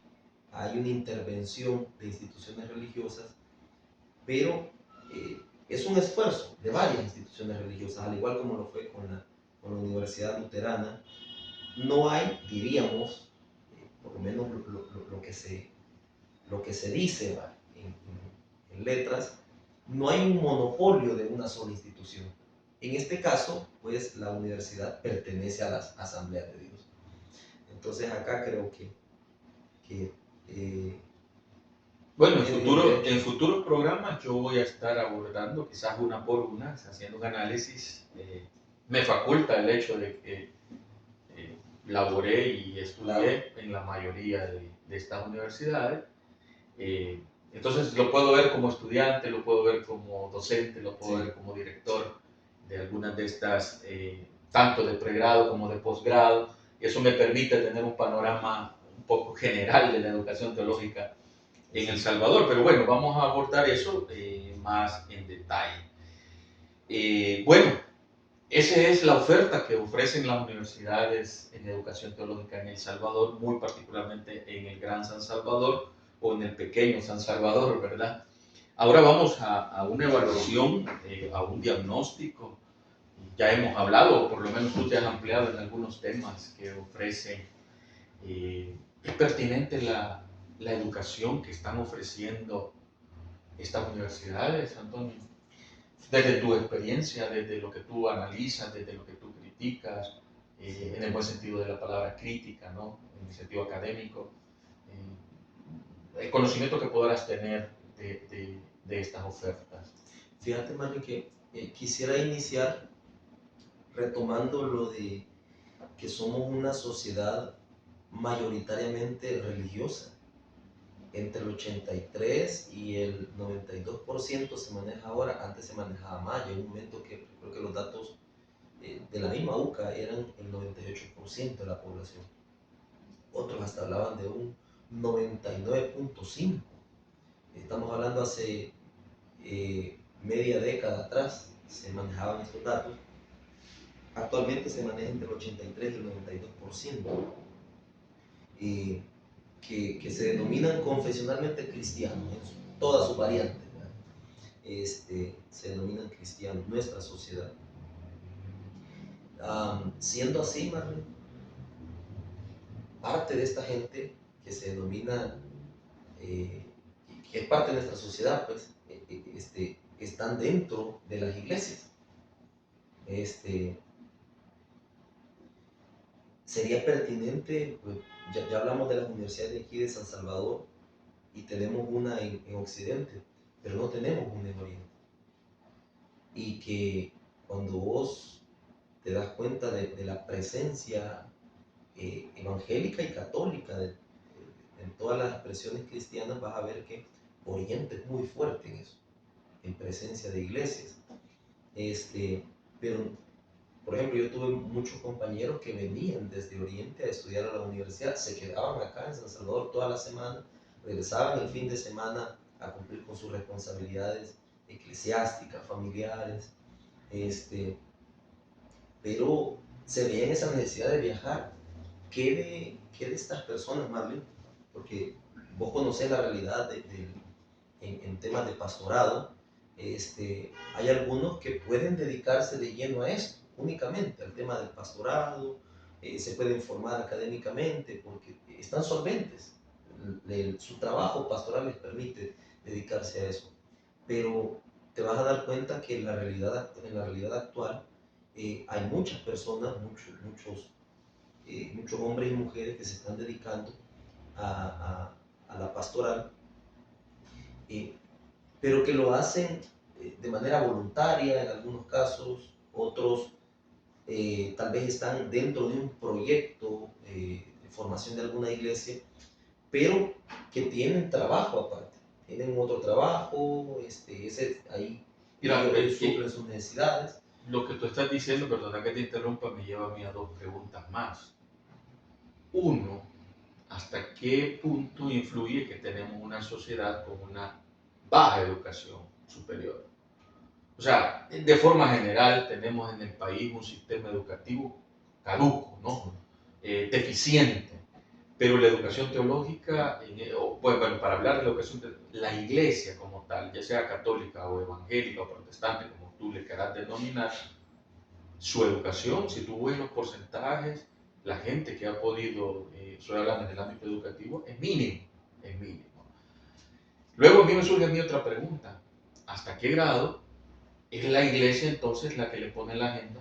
una intervención de instituciones religiosas, pero es un esfuerzo de varias instituciones religiosas, al igual como lo fue con la Universidad Luterana. No hay, diríamos, por lo menos lo que se dice en letras, no hay un monopolio de una sola institución. En este caso, pues la universidad pertenece a las Asambleas de Dios. Entonces acá creo que Bueno, Derecho. en futuros programas yo voy a estar abordando, quizás una por una, haciendo un análisis. Me faculta el hecho de que laboré y estudié Claro. en la mayoría de estas universidades. Eh, entonces lo puedo ver como estudiante, lo puedo ver como docente, lo puedo Sí. ver como director de algunas de estas, tanto de pregrado como de posgrado. Y eso me permite tener un panorama un poco general de la educación teológica en El Salvador. Pero bueno, vamos a abordar eso más en detalle. Bueno, esa es la oferta que ofrecen las universidades en educación teológica en El Salvador, muy particularmente en el Gran San Salvador o en el pequeño San Salvador, ¿verdad? Ahora vamos a una evaluación, a un diagnóstico. Ya hemos hablado, o por lo menos tú te has ampliado en algunos temas que ofrecen. ¿Es pertinente la educación que están ofreciendo estas universidades, Antonio? Desde tu experiencia, desde lo que tú analizas, desde lo que tú criticas, en el buen sentido de la palabra crítica, ¿no? En el sentido académico, el conocimiento que podrás tener de estas ofertas. Fíjate, Manny, que quisiera iniciar retomando lo de que somos una sociedad mayoritariamente religiosa. Entre el 83 y el 92% se maneja ahora, antes se manejaba más, llegó un momento que creo que los datos de la misma UCA eran el 98% de la población. Otros hasta hablaban de un 99.5%. Estamos hablando hace media década atrás, se manejaban estos datos. Actualmente se maneja entre el 83 y el 92%, que se denominan confesionalmente cristianos, en todas sus variantes. Se denominan cristianos, nuestra sociedad. Siendo así, Marlene, parte de esta gente que se denomina, que es parte de nuestra sociedad, pues, están dentro de las iglesias. Sería pertinente, pues, ya hablamos de las universidades de aquí de San Salvador y tenemos una en Occidente, pero no tenemos una en Oriente. Y que cuando vos te das cuenta de la presencia evangélica y católica en todas las expresiones cristianas, vas a ver que Oriente es muy fuerte en eso, en presencia de iglesias. Pero, por ejemplo, yo tuve muchos compañeros que venían desde Oriente a estudiar a la universidad, se quedaban acá en San Salvador toda la semana, regresaban el fin de semana a cumplir con sus responsabilidades eclesiásticas, familiares, pero se veía esa necesidad de viajar. ¿Qué de estas personas, Marlene? Porque vos conocés la realidad en temas de pastorado. Hay algunos que pueden dedicarse de lleno a esto, únicamente al tema del pastorado, se pueden formar académicamente porque están solventes. Su trabajo pastoral les permite dedicarse a eso. Pero te vas a dar cuenta que en la realidad actual hay muchas personas, muchos hombres y mujeres que se están dedicando a la pastoral, pero que lo hacen de manera voluntaria en algunos casos, otros tal vez están dentro de un proyecto de formación de alguna iglesia, pero que tienen trabajo aparte, tienen otro trabajo, ahí Mira, ellos suplen sus necesidades. lo que tú estás diciendo, perdona que te interrumpa, me lleva a mí a dos preguntas más. Uno, ¿hasta qué punto influye que tenemos una sociedad con una baja educación superior? O sea, de forma general tenemos en el país un sistema educativo caduco, ¿no? Deficiente. Pero la educación teológica, bueno, para hablar de la educación, la iglesia como tal, ya sea católica o evangélica o protestante, como tú le quieras denominar, su educación, si tú ves los porcentajes, la gente que ha podido, estoy hablando en el ámbito educativo, es mínimo, es mínimo. Luego a mí me surge a mí otra pregunta, ¿hasta qué grado es la iglesia entonces la que le pone la agenda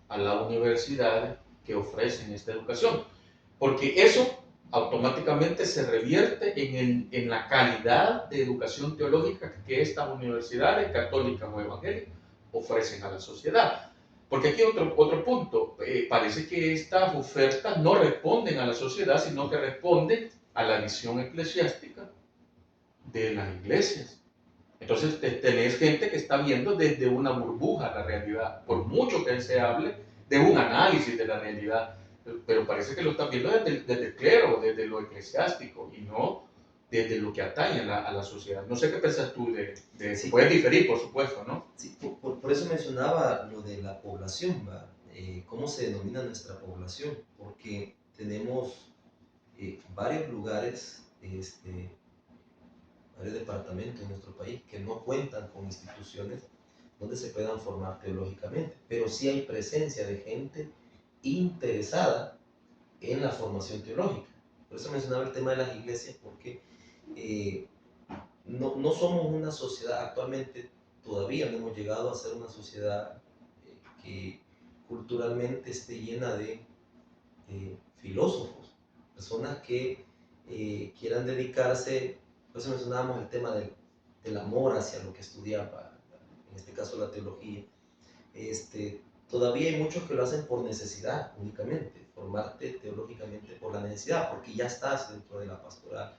a las universidades que ofrecen esta educación? Porque eso automáticamente se revierte en la calidad de educación teológica que estas universidades católicas o evangélicas ofrecen a la sociedad. Porque aquí otro punto, parece que estas ofertas no responden a la sociedad, sino que responden a la visión eclesiástica de las iglesias. Entonces tenés gente que está viendo desde una burbuja la realidad, por mucho que se hable de un análisis de la realidad, pero parece que lo están viendo desde el clero, desde lo eclesiástico, y no desde lo que atañe a la sociedad. No sé qué piensas tú de eso. Sí. Puedes diferir, por supuesto, ¿no? Sí, por eso mencionaba lo de la población, ¿va? ¿Cómo se denomina nuestra población? Porque tenemos varios lugares, varios departamentos en nuestro país que no cuentan con instituciones donde se puedan formar teológicamente, pero sí hay presencia de gente interesada en la formación teológica. Por eso mencionaba el tema de las iglesias, porque no somos una sociedad, actualmente todavía no hemos llegado a ser una sociedad que culturalmente esté llena de filósofos, personas que quieran dedicarse. Por eso mencionábamos el tema del amor hacia lo que estudiaba, en este caso la teología. Todavía hay muchos que lo hacen por necesidad únicamente, formarte teológicamente por la necesidad, porque ya estás dentro de la pastoral.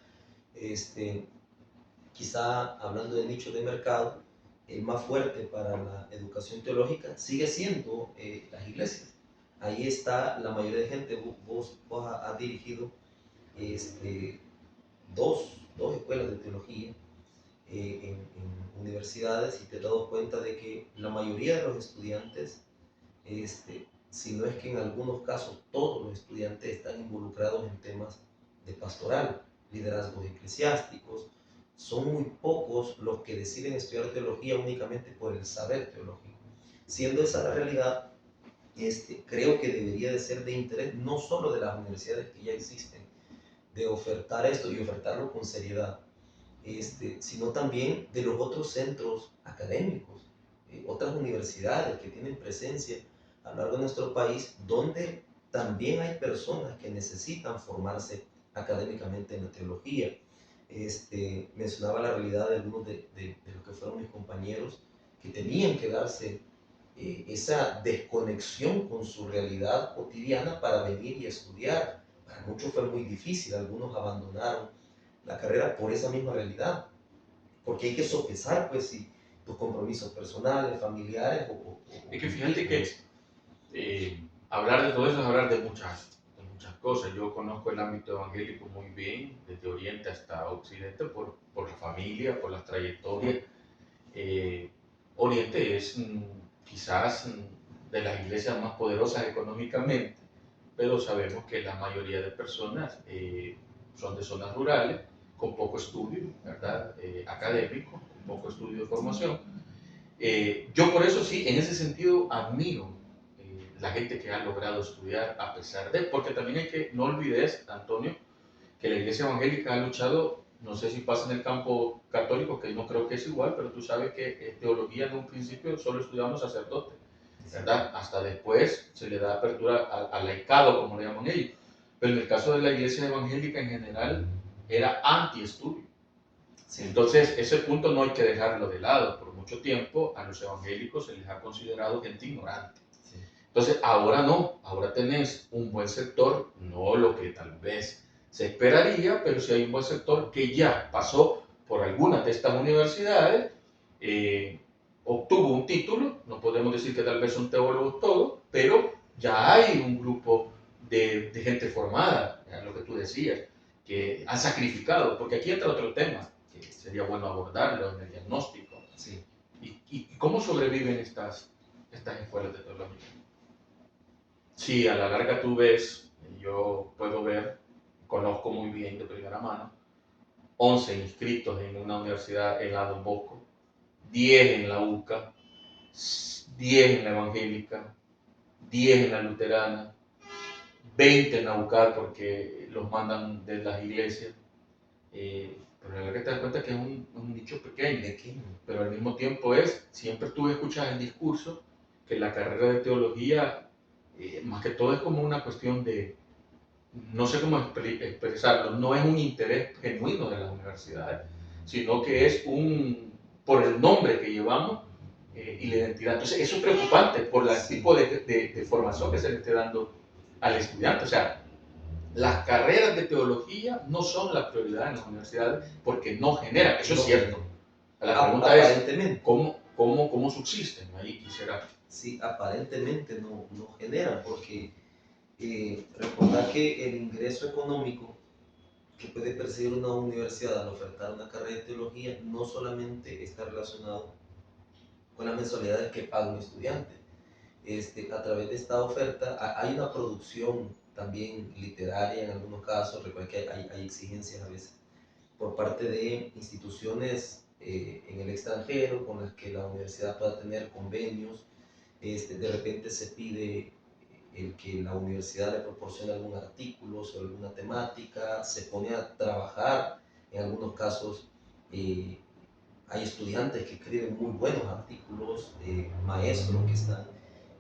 Quizá hablando de nicho de mercado, el más fuerte para la educación teológica sigue siendo las iglesias. Ahí está la mayoría de gente. Vos has dirigido dos escuelas de teología en universidades, y te has dado cuenta de que la mayoría de los estudiantes, si no es que en algunos casos todos los estudiantes, están involucrados en temas de pastoral, liderazgos eclesiásticos. Son muy pocos los que deciden estudiar teología únicamente por el saber teológico. Siendo esa la realidad, creo que debería de ser de interés no solo de las universidades que ya existen, de ofertar esto y ofertarlo con seriedad, sino también de los otros centros académicos, otras universidades que tienen presencia a lo largo de nuestro país, donde también hay personas que necesitan formarse académicamente en la teología. Mencionaba la realidad de algunos de los que fueron mis compañeros, que tenían que darse esa desconexión con su realidad cotidiana para venir y estudiar. Para muchos fue muy difícil, algunos abandonaron la carrera por esa misma realidad, porque hay que sopesar, pues, si tus compromisos personales, familiares Es que fíjate que hablar de todo eso es hablar de muchas cosas. Yo conozco el ámbito evangélico muy bien, desde Oriente hasta Occidente, por la familia, por las trayectorias. Oriente es quizás de las iglesias más poderosas económicamente, pero sabemos que la mayoría de personas son de zonas rurales, con poco estudio, ¿verdad? Académico, con poco estudio de formación. Yo por eso sí, en ese sentido, admiro la gente que ha logrado estudiar a pesar de, porque también hay que, no olvides, Antonio, que la iglesia evangélica ha luchado, no sé si pasa en el campo católico, que no creo que es igual, pero tú sabes que teología en un principio solo estudiamos sacerdotes, ¿verdad? Hasta después se le da apertura al laicado, como le llaman ellos. Pero en el caso de la iglesia evangélica en general, era anti-estudio. Sí. Entonces, ese punto no hay que dejarlo de lado. Por mucho tiempo a los evangélicos se les ha considerado gente ignorante. Sí. Entonces, ahora no, ahora tenés un buen sector, no lo que tal vez se esperaría, pero sí hay un buen sector que ya pasó por algunas de estas universidades, obtuvo un título, no podemos decir que tal vez son teólogos todos, pero ya hay un grupo de gente formada, es lo que tú decías, que han sacrificado, porque aquí entra otro tema, que sería bueno abordarlo en el diagnóstico. Sí. ¿Y cómo sobreviven estas escuelas de teología? Sí, a la larga tú ves, yo puedo ver, conozco muy bien de primera mano, 11 inscritos en una universidad en la Don Bosco, 10 en la UCA, 10 en la evangélica, 10 en la luterana, 20 en la UCAR porque los mandan de las iglesias. Pero la verdad que te das cuenta que es un nicho pequeño, pero al mismo tiempo siempre tú escuchas el discurso que la carrera de teología, más que todo es como una cuestión de no sé cómo expresarlo, no es un interés genuino de las universidades, sino que es por el nombre que llevamos y la identidad. Entonces, eso es preocupante por el tipo de formación que se le esté dando al estudiante. O sea, las carreras de teología no son la prioridad en las universidades porque no generan, eso es cierto. La pregunta es, ¿cómo subsisten? Ahí quisiera. Sí, aparentemente no generan, porque recordar que el ingreso económico que puede percibir una universidad al ofertar una carrera de teología no solamente está relacionado con las mensualidades que paga un estudiante. A través de esta oferta hay una producción también literaria en algunos casos. Recuerda que hay exigencias a veces por parte de instituciones en el extranjero con las que la universidad pueda tener convenios. De repente se pide el que la universidad le proporcione algún artículo sobre alguna temática, se pone a trabajar, en algunos casos hay estudiantes que escriben muy buenos artículos, maestros que están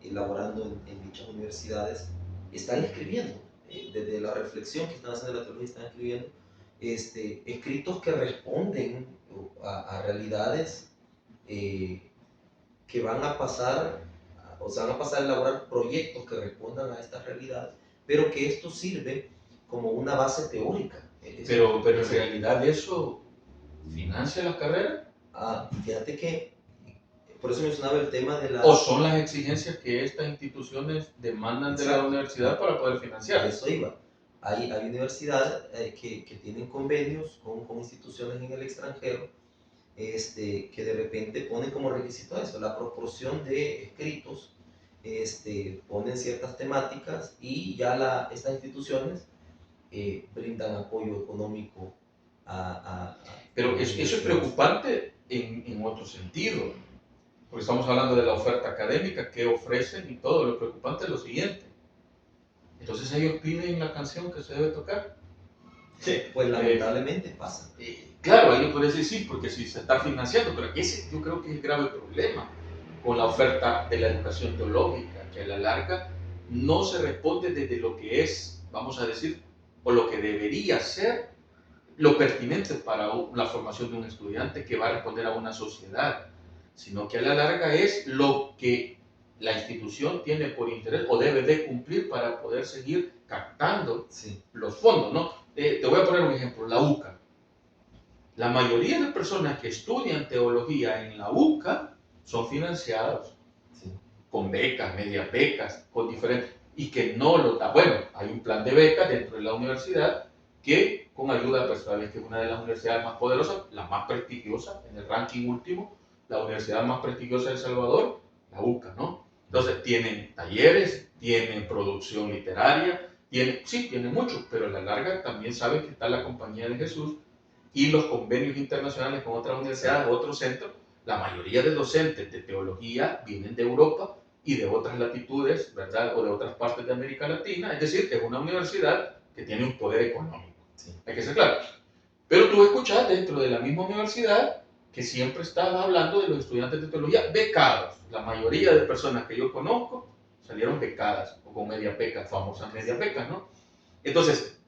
elaborando en dichas universidades, están escribiendo, desde la reflexión que están haciendo de la teología, están escribiendo escritos que responden a realidades que van a pasar, o sea, van a pasar a elaborar proyectos que respondan a estas realidades, pero que esto sirve como una base teórica. Pero en realidad eso financia las carreras. Fíjate que por eso mencionaba el tema de la... ¿O son las exigencias que estas instituciones demandan de la universidad para poder financiar? A eso iba. Hay universidades que tienen convenios con instituciones en el extranjero, que de repente ponen como requisito eso, la proporción de escritos, ponen ciertas temáticas y ya estas instituciones brindan apoyo económico Pero eso es preocupante en otro sentido, porque estamos hablando de la oferta académica que ofrecen y todo. Lo preocupante es lo siguiente. Entonces ellos piden la canción que se debe tocar. Sí, pues lamentablemente pasa. Claro, alguien puede decir sí, porque si se está financiando, pero ese yo creo que es el grave problema con la oferta de la educación teológica, que a la larga no se responde desde lo que es, vamos a decir, o lo que debería ser lo pertinente para la formación de un estudiante que va a responder a una sociedad, sino que a la larga es lo que la institución tiene por interés o debe de cumplir para poder seguir captando los fondos, ¿no? Te voy a poner un ejemplo, la UCA. La mayoría de personas que estudian teología en la UCA son financiados con becas, medias becas, con diferentes, y que no lo da. Bueno, hay un plan de becas dentro de la universidad que con ayuda, pues sabes que es una de las universidades más poderosas, la más prestigiosa en el ranking último, la universidad más prestigiosa de El Salvador, la UCA, ¿no? Entonces tienen talleres, tienen producción literaria, tienen mucho, pero a la larga también saben que está la Compañía de Jesús y los convenios internacionales con otras universidades, otros centros. La mayoría de docentes de teología vienen de Europa y de otras latitudes, ¿verdad? O de otras partes de América Latina, es decir, que es una universidad que tiene un poder económico. Hay que ser claro. Pero tú escuchas dentro de la misma universidad que siempre estás hablando de los estudiantes de teología becados. La mayoría de personas que yo conozco salieron becadas o con media beca, famosas media becas, ¿no? Entonces,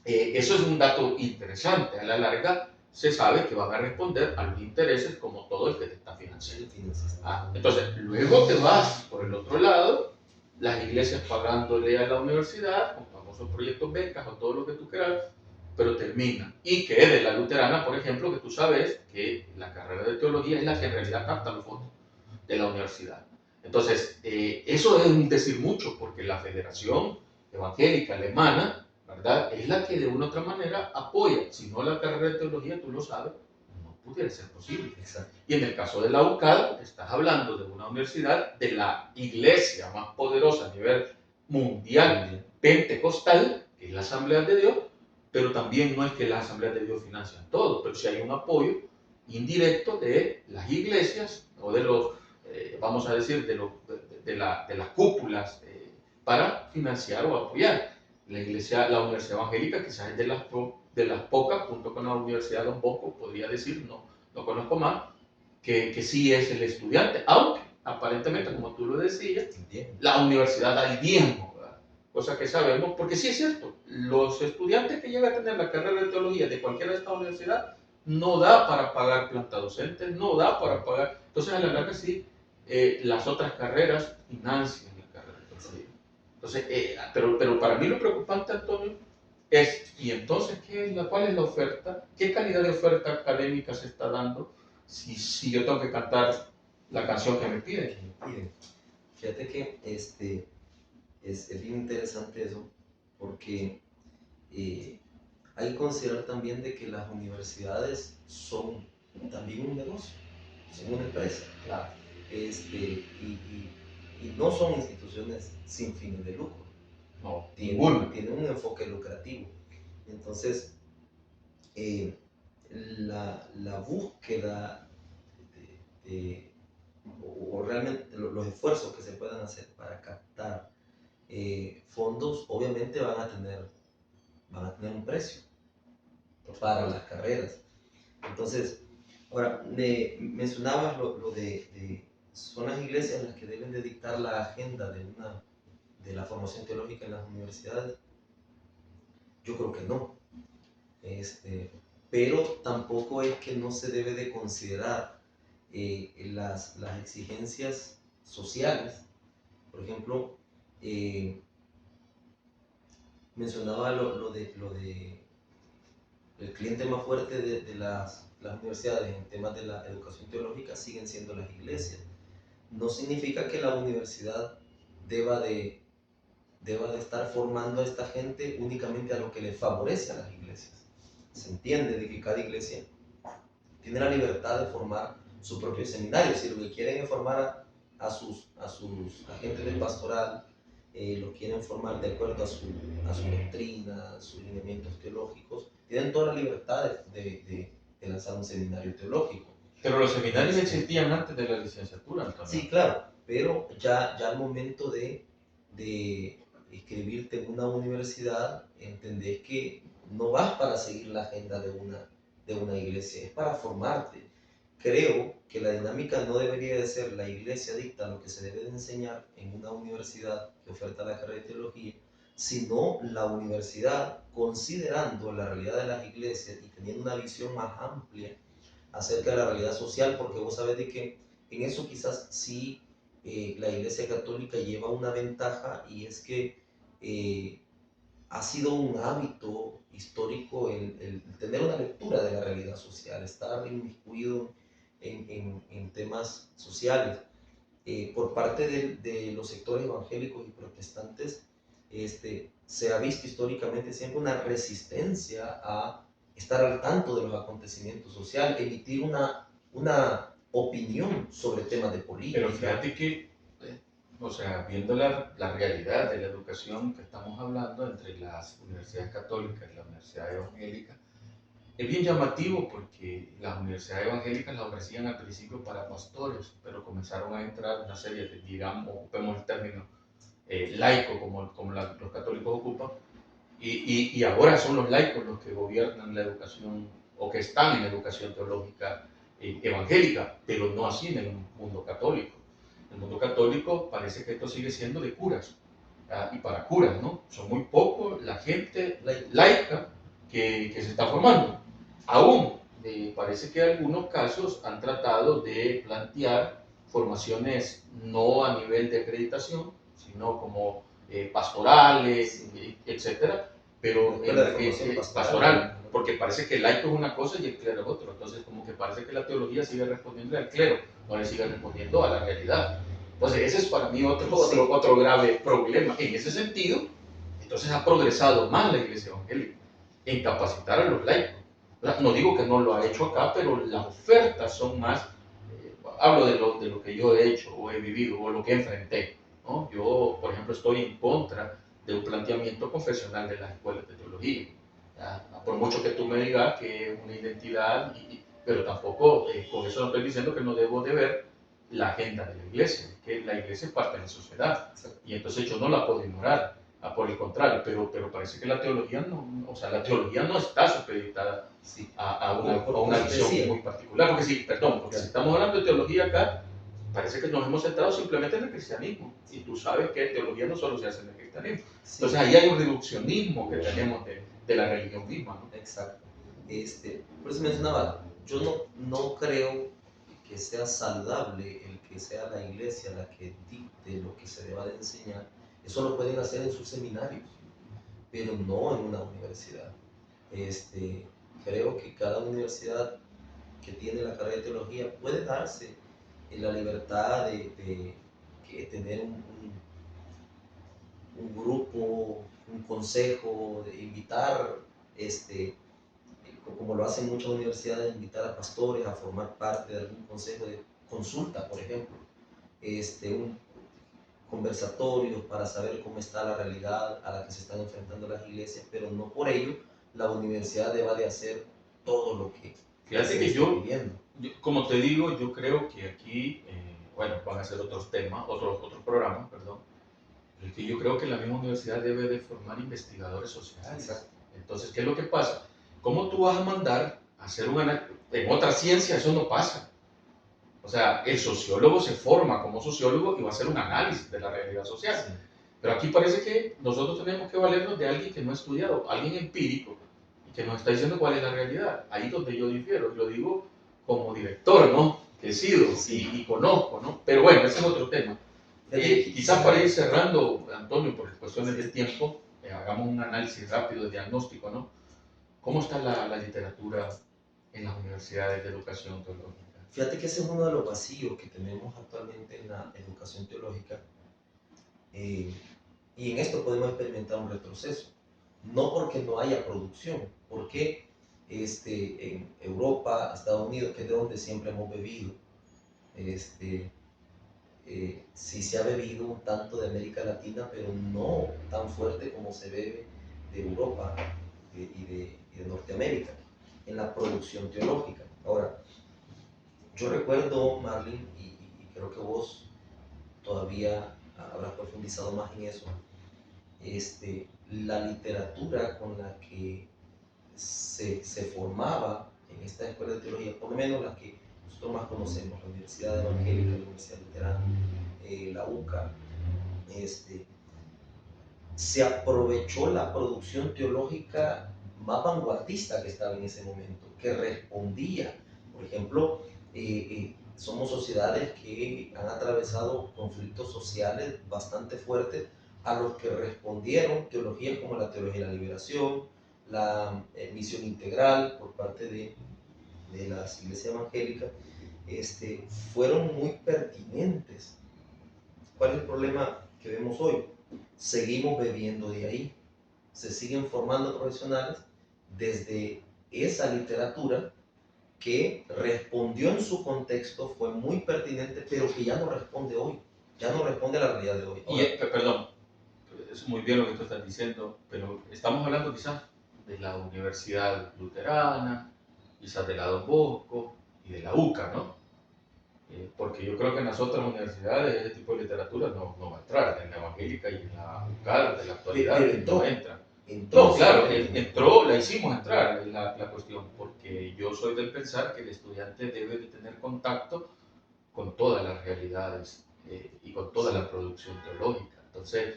eso es un dato interesante. A la larga se sabe que van a responder a los intereses como todo el que te está financiando. Entonces, luego te vas por el otro lado, las iglesias pagándole a la universidad, con famosos proyectos becas o todo lo que tú quieras, pero termina. Y que de la luterana, por ejemplo, que tú sabes que la carrera de teología es la que en realidad capta los fondos de la universidad. Entonces, eso es un decir mucho, porque la Federación Evangélica Alemana, ¿verdad?, es la que de una u otra manera apoya. Si no, la carrera de teología, tú lo sabes, no pudiera ser posible. Exacto. Y en el caso de la UCAD, estás hablando de una universidad de la iglesia más poderosa a nivel mundial, pentecostal, que es la Asamblea de Dios, pero también no es que las Asambleas de Dios financian todo, pero sí hay un apoyo indirecto de las iglesias o de los, vamos a decir, de las cúpulas para financiar o apoyar. La Universidad Evangélica quizás es de las pocas, junto con la Universidad Don Bosco, podría decir, no conozco más, que sí es el estudiante, aunque aparentemente, como tú lo decías, la universidad da el diezmo, ¿verdad? cosa que sabemos, porque sí es cierto, los estudiantes que llegan a tener la carrera de teología de cualquiera de estas universidades no da para pagar planta docente, no da para pagar, entonces a la larga sí, las otras carreras financian la carrera de teología. Entonces, pero para mí lo preocupante, Antonio, es, y entonces, ¿cuál es la oferta? ¿Qué calidad de oferta académica se está dando si yo tengo que cantar la canción que me piden? Fíjate que es bien interesante eso, porque hay que considerar también de que las universidades son también un negocio, son una empresa. Claro. Y no son instituciones sin fines de lucro. No, tienen un enfoque lucrativo. Entonces, la búsqueda o realmente los esfuerzos que se puedan hacer para captar fondos, obviamente van a tener un precio para las carreras. Entonces, ahora, mencionabas lo de son las iglesias las que deben de dictar la agenda de la formación teológica en las universidades. Yo creo que no. Pero tampoco es que no se debe de considerar las exigencias sociales. Por ejemplo, mencionaba lo de el cliente más fuerte de las universidades en temas de la educación teológica siguen siendo las iglesias. No significa que la universidad deba de estar formando a esta gente únicamente a lo que le favorece a las iglesias. Se entiende de que cada iglesia tiene la libertad de formar su propio seminario. Si lo que quieren es formar a sus agentes de pastoral, lo quieren formar de acuerdo a su doctrina, a sus lineamientos teológicos, tienen toda la libertad de lanzar un seminario teológico. Pero los seminarios existían antes de la licenciatura, Antonio. Sí, claro, pero ya al momento de inscribirte en una universidad, entendés que no vas para seguir la agenda de una iglesia, es para formarte. Creo que la dinámica no debería de ser la iglesia dicta lo que se debe de enseñar en una universidad que oferta la carrera de teología, sino la universidad considerando la realidad de las iglesias y teniendo una visión más amplia acerca de la realidad social, porque vos sabés de que en eso quizás sí la Iglesia Católica lleva una ventaja, y es que ha sido un hábito histórico el tener una lectura de la realidad social, estar inmiscuido en temas sociales. Por parte de los sectores evangélicos y protestantes, se ha visto históricamente siempre una resistencia a estar al tanto de los acontecimientos sociales, emitir una opinión sobre temas de política. Pero fíjate que, o sea, viendo la realidad de la educación que estamos hablando entre las universidades católicas y las universidades evangélicas, es bien llamativo porque las universidades evangélicas las ofrecían al principio para pastores, pero comenzaron a entrar una serie de, digamos, ocupemos el término laico como los católicos ocupan, y ahora son los laicos los que gobiernan la educación o que están en la educación teológica evangélica, pero no así en el mundo católico. En el mundo católico parece que esto sigue siendo de curas, y para curas, ¿no? Son muy pocos la gente laica que se está formando. Aún parece que algunos casos han tratado de plantear formaciones no a nivel de acreditación, sino como pastorales, etcétera, pero pastoral, porque parece que el laico es una cosa y el clero es otro. Entonces, como que parece que la teología sigue respondiendo al clero, no le sigue respondiendo a la realidad. Entonces, ese es para mí otro grave problema. En ese sentido, entonces ha progresado más la iglesia evangélica en capacitar a los laicos. No digo que no lo ha hecho acá, pero las ofertas son más, hablo de lo que yo he hecho o he vivido o lo que enfrenté, ¿no? Yo, por ejemplo, estoy en contra de un planteamiento confesional de las escuelas de teología. ¿Ya? Por mucho que tú me digas que es una identidad, pero tampoco con eso no estoy diciendo que no debo de ver la agenda de la iglesia, es que la iglesia es parte de la sociedad y entonces yo no la puedo ignorar, por el contrario, pero parece que la teología no, o sea, la teología no está supeditada a una visión muy particular, porque si estamos hablando de teología acá, parece que nos hemos centrado simplemente en el cristianismo. Y tú sabes que teología no solo se hace en el cristianismo. Sí. Entonces ahí hay un reduccionismo que tenemos de la religión misma, ¿no? Exacto. Por eso mencionaba, yo no creo que sea saludable el que sea la iglesia la que dicte lo que se deba de enseñar. Eso lo pueden hacer en sus seminarios, pero no en una universidad. Creo que cada universidad que tiene la carrera de teología puede darse en la libertad de tener un grupo, un consejo, de invitar, como lo hacen muchas universidades, invitar a pastores a formar parte de algún consejo de consulta, por ejemplo, un conversatorio para saber cómo está la realidad a la que se están enfrentando las iglesias, pero no por ello la universidad deba de hacer todo lo que Fíjate se que está pidiendo. como te digo, yo creo que aquí, bueno, van a ser otros temas, otros programas, perdón, pero es que yo creo que la misma universidad debe de formar investigadores sociales. Exacto. Entonces, ¿qué es lo que pasa? ¿Cómo tú vas a mandar a hacer en otra ciencia eso no pasa? O sea, el sociólogo se forma como sociólogo y va a hacer un análisis de la realidad social. Sí. Pero aquí parece que nosotros tenemos que valernos de alguien que no ha estudiado, alguien empírico, y que nos está diciendo cuál es la realidad. Ahí es donde yo difiero, y lo digo como director, ¿no? Que he sido y conozco, ¿no? Pero bueno, ese es otro tema. Quizás para ir cerrando, Antonio, por cuestiones de tiempo, hagamos un análisis rápido de diagnóstico, ¿no? ¿Cómo está la literatura en las universidades de educación teológica? Fíjate que ese es uno de los vacíos que tenemos actualmente en la educación teológica, y en esto podemos experimentar un retroceso. No porque no haya producción, porque en Europa, Estados Unidos, que es de donde siempre hemos bebido, sí se ha bebido un tanto de América Latina, pero no tan fuerte como se bebe de Europa y de Norteamérica en la producción teológica. Ahora, yo recuerdo, Marlene, y creo que vos todavía habrás profundizado más en eso, la literatura con la que se formaba en esta escuela de teología, por lo menos la que nosotros más conocemos, la Universidad Evangélica, la Universidad Luterana, la UCA, se aprovechó la producción teológica más vanguardista que estaba en ese momento, que respondía. Por ejemplo, somos sociedades que han atravesado conflictos sociales bastante fuertes, a los que respondieron teologías como la teología de la liberación, la misión integral por parte de las iglesias evangélicas, fueron muy pertinentes. ¿Cuál es el problema que vemos hoy? Seguimos bebiendo de ahí, se siguen formando profesionales desde esa literatura que respondió en su contexto, fue muy pertinente, pero que ya no responde hoy, ya no responde a la realidad de hoy. Ahora, perdón, es muy bien lo que tú estás diciendo, pero estamos hablando quizás de la Universidad Luterana, quizás de la Don Bosco y de la UCA, ¿no? Porque yo creo que en las otras universidades ese tipo de literatura no va a entrar, en la evangélica y en la UCAL de la actualidad no entra. No, claro, entró, la hicimos entrar, es la cuestión, porque yo soy del pensar que el estudiante debe de tener contacto con todas las realidades y con toda la producción teológica. Entonces,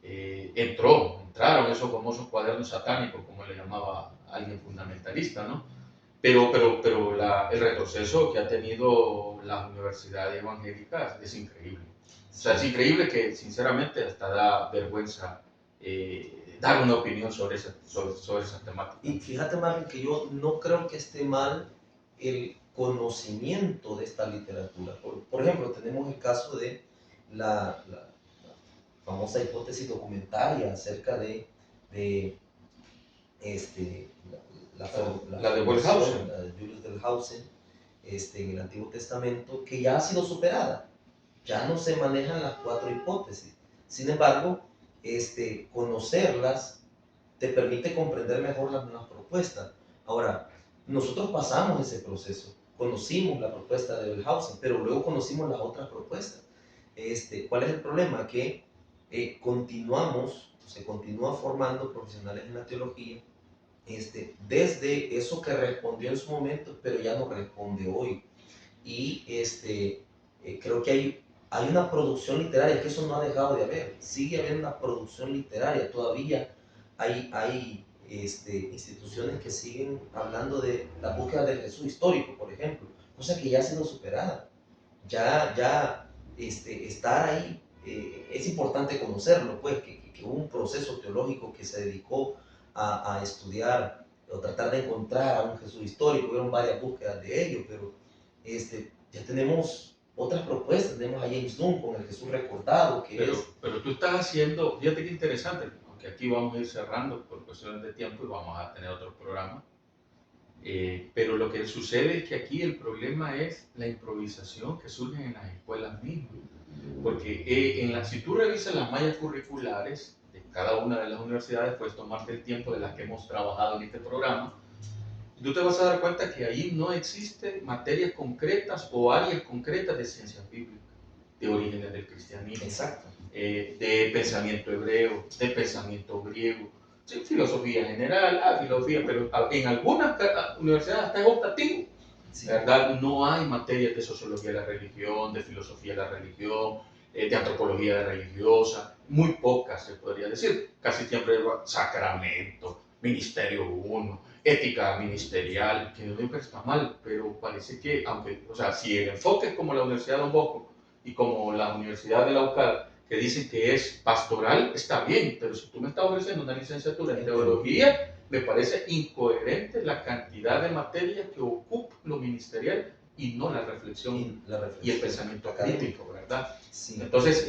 entraron esos famosos cuadernos satánicos, como le llamaba alguien fundamentalista, ¿no? Pero el retroceso que ha tenido las universidades evangélicas es increíble. O sea, es increíble que sinceramente hasta da vergüenza dar una opinión sobre esa temática. Y fíjate, Marlon, que yo no creo que esté mal el conocimiento de esta literatura. Por ejemplo, tenemos el caso de la famosa hipótesis documentaria acerca de la de Wellhausen, la de Julius Wellhausen, en el Antiguo Testamento, que ya ha sido superada. Ya no se manejan las 4 hipótesis. Sin embargo, conocerlas te permite comprender mejor las nuevas propuestas. Ahora, nosotros pasamos ese proceso, conocimos la propuesta de Wellhausen, pero luego conocimos las otras propuestas. ¿Cuál es el problema? Que se continúa formando profesionales en la teología, desde eso que respondió en su momento, pero ya no responde hoy. Y creo que hay una producción literaria, que eso no ha dejado de haber, sigue habiendo una producción literaria, todavía hay instituciones que siguen hablando de la búsqueda del Jesús histórico, por ejemplo, cosa que ya ha sido superada. Ya estar ahí, es importante conocerlo, pues, que hubo un proceso teológico que se dedicó a estudiar o tratar de encontrar a un Jesús histórico, hubieron varias búsquedas de ello, pero ya tenemos otras propuestas, tenemos a James Dunn con el Jesús recordado, Pero tú estás haciendo, fíjate qué interesante, aunque aquí vamos a ir cerrando por cuestiones de tiempo y vamos a tener otros programas, pero lo que sucede es que aquí el problema es la improvisación que surge en las escuelas mismas. Porque si tú revisas las mallas curriculares de cada una de las universidades, puedes tomarte el tiempo de las que hemos trabajado en este programa, y tú te vas a dar cuenta que ahí no existen materias concretas o áreas concretas de ciencias bíblicas, de orígenes del cristianismo, exacto, de pensamiento hebreo, de pensamiento griego, sí, filosofía general, filosofía, pero en algunas universidades hasta es optativo. Sí. ¿Verdad? No hay materias de sociología de la religión, de filosofía de la religión, de antropología religiosa, muy pocas se podría decir, casi siempre sacramento, ministerio uno, ética ministerial, que no digo que está mal, pero parece que, aunque, o sea, si el enfoque es como la Universidad de Don Bosco y como la Universidad de la UCAD, que dicen que es pastoral, está bien, pero si tú me estás ofreciendo una licenciatura en teología, me parece incoherente la cantidad de materias que ocupa lo ministerial y no la reflexión y el pensamiento crítico, ¿verdad? Sí. Entonces,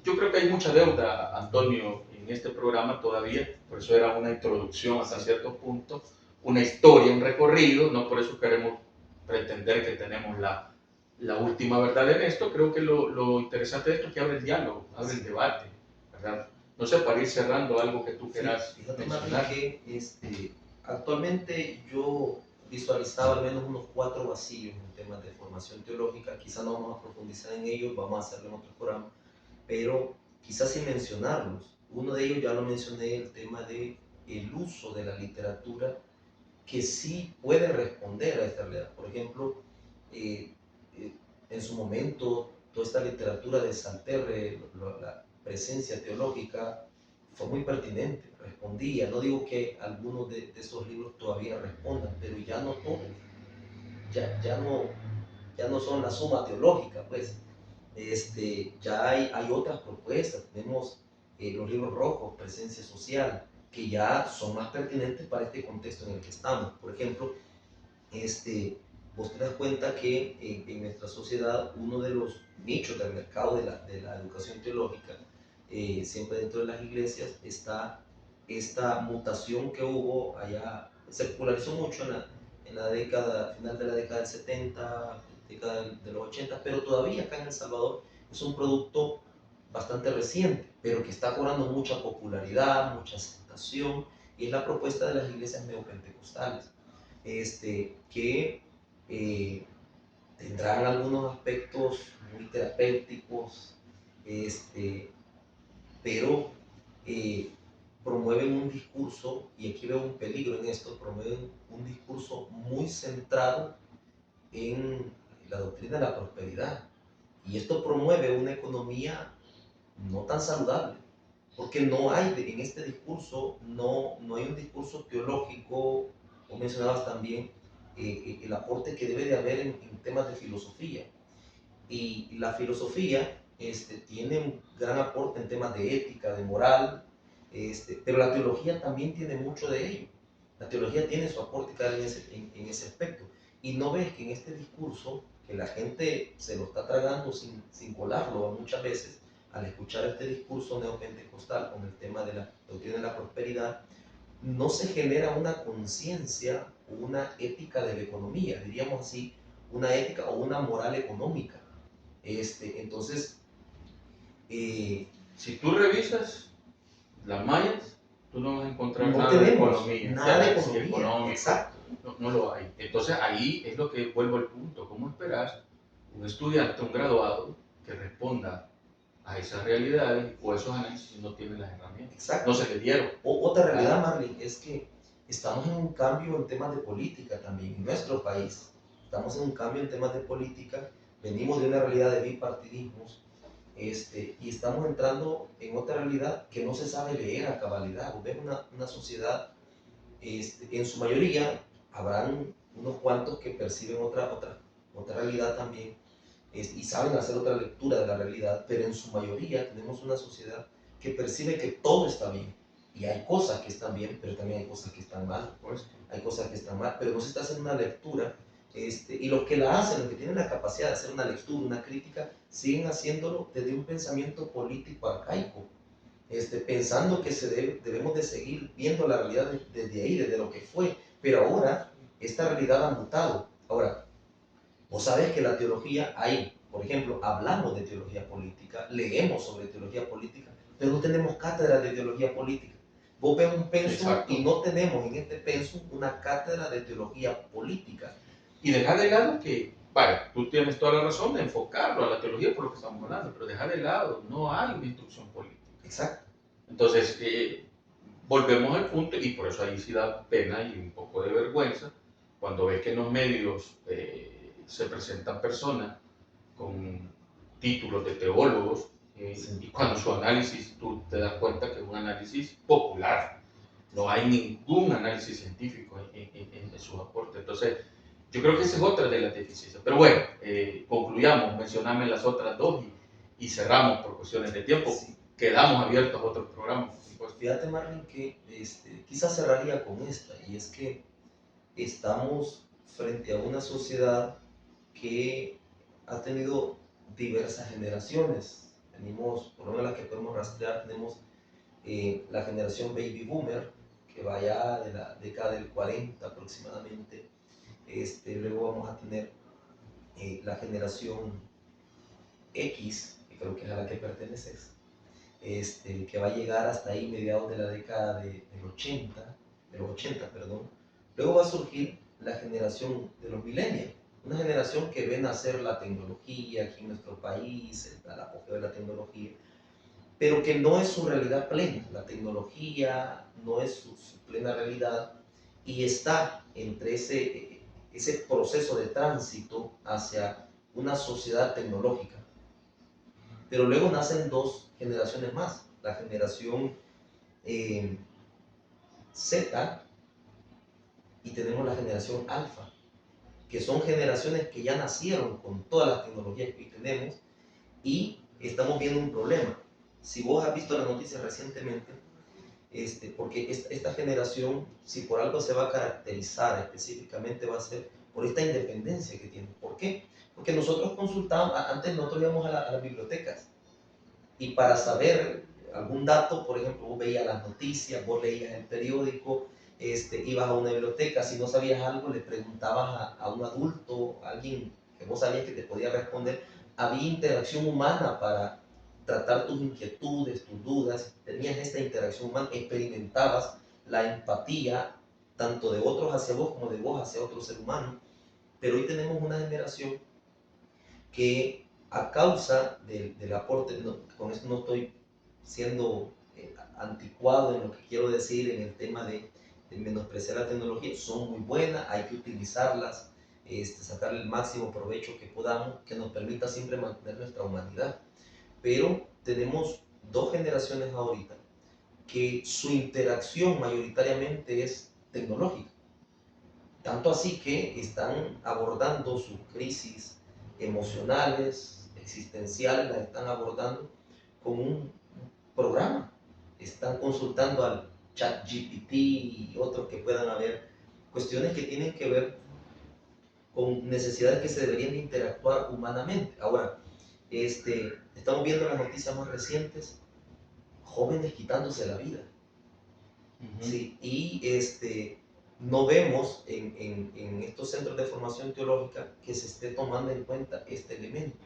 yo creo que hay mucha deuda, Antonio, en este programa todavía, por eso era una introducción hasta cierto punto, una historia, un recorrido, no por eso queremos pretender que tenemos la última verdad en esto. Creo que lo interesante de esto es que abre el diálogo, abre el debate, ¿verdad? No sé, para ir cerrando algo que tú quieras mencionar. Fíjate, que actualmente yo visualizaba al menos unos 4 vacíos en temas de formación teológica. Quizás no vamos a profundizar en ellos, vamos a hacerlo en otro programa, pero quizás sin mencionarlos. Uno de ellos ya lo mencioné, el tema de el uso de la literatura que sí puede responder a esta realidad. Por ejemplo, en su momento, toda esta literatura de Salterre, la presencia teológica, fue muy pertinente, respondía. No digo que algunos de esos libros todavía respondan, pero ya no todos, ya no son la suma teológica, pues. Ya hay otras propuestas, tenemos los libros rojos, presencia social, que ya son más pertinentes para este contexto en el que estamos. Por ejemplo, vos te das cuenta que en nuestra sociedad uno de los nichos del mercado de la educación teológica, siempre dentro de las iglesias, está esta mutación que hubo allá, se popularizó mucho en la década, final de la década del 70, década de los 80, pero todavía acá en El Salvador es un producto bastante reciente, pero que está cobrando mucha popularidad, mucha aceptación, y es la propuesta de las iglesias neopentecostales, que tendrán algunos aspectos muy terapéuticos, pero promueven un discurso, y aquí veo un peligro en esto, promueven un discurso muy centrado en la doctrina de la prosperidad. Y esto promueve una economía no tan saludable, porque no hay en este discurso, no hay un discurso teológico, o mencionabas también el aporte que debe de haber en temas de filosofía. Y la filosofía tiene un gran aporte en temas de ética, de moral, pero la teología también tiene mucho de ello. La teología tiene su aporte en ese aspecto. Y no ves que en este discurso, que la gente se lo está tragando sin colarlo muchas veces, al escuchar este discurso neopentecostal con el tema de la doctrina de la prosperidad, no se genera una conciencia o una ética de la economía, diríamos así, una ética o una moral económica. Entonces, si tú revisas las mallas, tú no vas a encontrar nada de economía. Nada de economía, exacto. No lo hay. Entonces ahí es lo que vuelvo al punto. ¿Cómo esperar un estudiante, un graduado, que responda a esas realidades o esos análisis si no tiene las herramientas? Exacto. No se le dieron. Otra realidad, Marlene, es que estamos en un cambio en temas de política también en nuestro país. Estamos en un cambio en temas de política venimos de una realidad de bipartidismos, y estamos entrando en otra realidad que no se sabe leer a cabalidad. Vos ves una sociedad, en su mayoría habrán unos cuantos que perciben otra realidad también, y saben hacer otra lectura de la realidad, pero en su mayoría tenemos una sociedad que percibe que todo está bien. Y hay cosas que están bien, pero también hay cosas que están mal. Hay cosas que están mal, pero no se está haciendo una lectura. Y los que la hacen, los que tienen la capacidad de hacer una lectura, una crítica, siguen haciéndolo desde un pensamiento político arcaico, pensando que debemos de seguir viendo la realidad desde ahí, desde lo que fue. Pero ahora esta realidad ha mutado. Ahora, vos sabés que la teología hay, por ejemplo, hablamos de teología política, leemos sobre teología política, pero no tenemos cátedra de teología política. Vos ves un pensum y no tenemos en este pensum una cátedra de teología política. Y dejar de lado que, vaya, tú tienes toda la razón de enfocarlo a la teología por lo que estamos hablando, pero dejar de lado, no hay una instrucción política. Exacto. Entonces, volvemos al punto, y por eso ahí sí da pena y un poco de vergüenza, cuando ves que en los medios se presentan personas con títulos de teólogos, y cuando su análisis tú te das cuenta que es un análisis popular, no hay ningún análisis científico en sus aportes. Entonces, yo creo que esa es otra de las deficiencias. Pero bueno, concluyamos, mencioname las otras dos y cerramos por cuestiones de tiempo. Sí. Quedamos abiertos a otros programas. Pues fíjate, Marlon, que quizás cerraría con esta, y es que estamos frente a una sociedad que ha tenido diversas generaciones. Tenemos, por lo menos las que podemos rastrear, tenemos la generación baby boomer, que va ya de la década del 40 aproximadamente. Luego vamos a tener la generación X, que creo que es a la que perteneces, que va a llegar hasta ahí mediados de la década de los 80, perdón. Luego va a surgir la generación de los millennials, una generación que ve nacer la tecnología aquí en nuestro país, el apogeo de la tecnología, pero que no es su realidad plena. La tecnología no es su plena realidad y está entre ese proceso de tránsito hacia una sociedad tecnológica. Pero luego nacen dos generaciones más, la generación Z y tenemos la generación alfa, que son generaciones que ya nacieron con todas las tecnologías que hoy tenemos, y estamos viendo un problema. Si vos has visto las noticias recientemente, porque esta generación, si por algo se va a caracterizar específicamente, va a ser por esta independencia que tiene. ¿Por qué? Porque nosotros consultábamos, antes nosotros íbamos a las bibliotecas, y para saber algún dato, por ejemplo, vos veías las noticias, vos leías el periódico, ibas a una biblioteca, si no sabías algo le preguntabas a un adulto, a alguien que vos sabías que te podía responder. Había interacción humana para tratar tus inquietudes, tus dudas, tenías esta interacción humana, experimentabas la empatía tanto de otros hacia vos como de vos hacia otro ser humano. Pero hoy tenemos una generación que a causa del aporte, con esto no estoy siendo anticuado en lo que quiero decir en el tema de menospreciar la tecnología, son muy buenas, hay que utilizarlas, sacarle el máximo provecho que podamos, que nos permita siempre mantener nuestra humanidad. Pero tenemos dos generaciones ahorita que su interacción mayoritariamente es tecnológica. Tanto así que están abordando sus crisis emocionales, existenciales, las están abordando con un programa. Están consultando al ChatGPT y otros que puedan haber, cuestiones que tienen que ver con necesidades que se deberían de interactuar humanamente. Ahora, estamos viendo las noticias más recientes, jóvenes quitándose la vida. ¿Sí? Y no vemos en estos centros de formación teológica que se esté tomando en cuenta este elemento.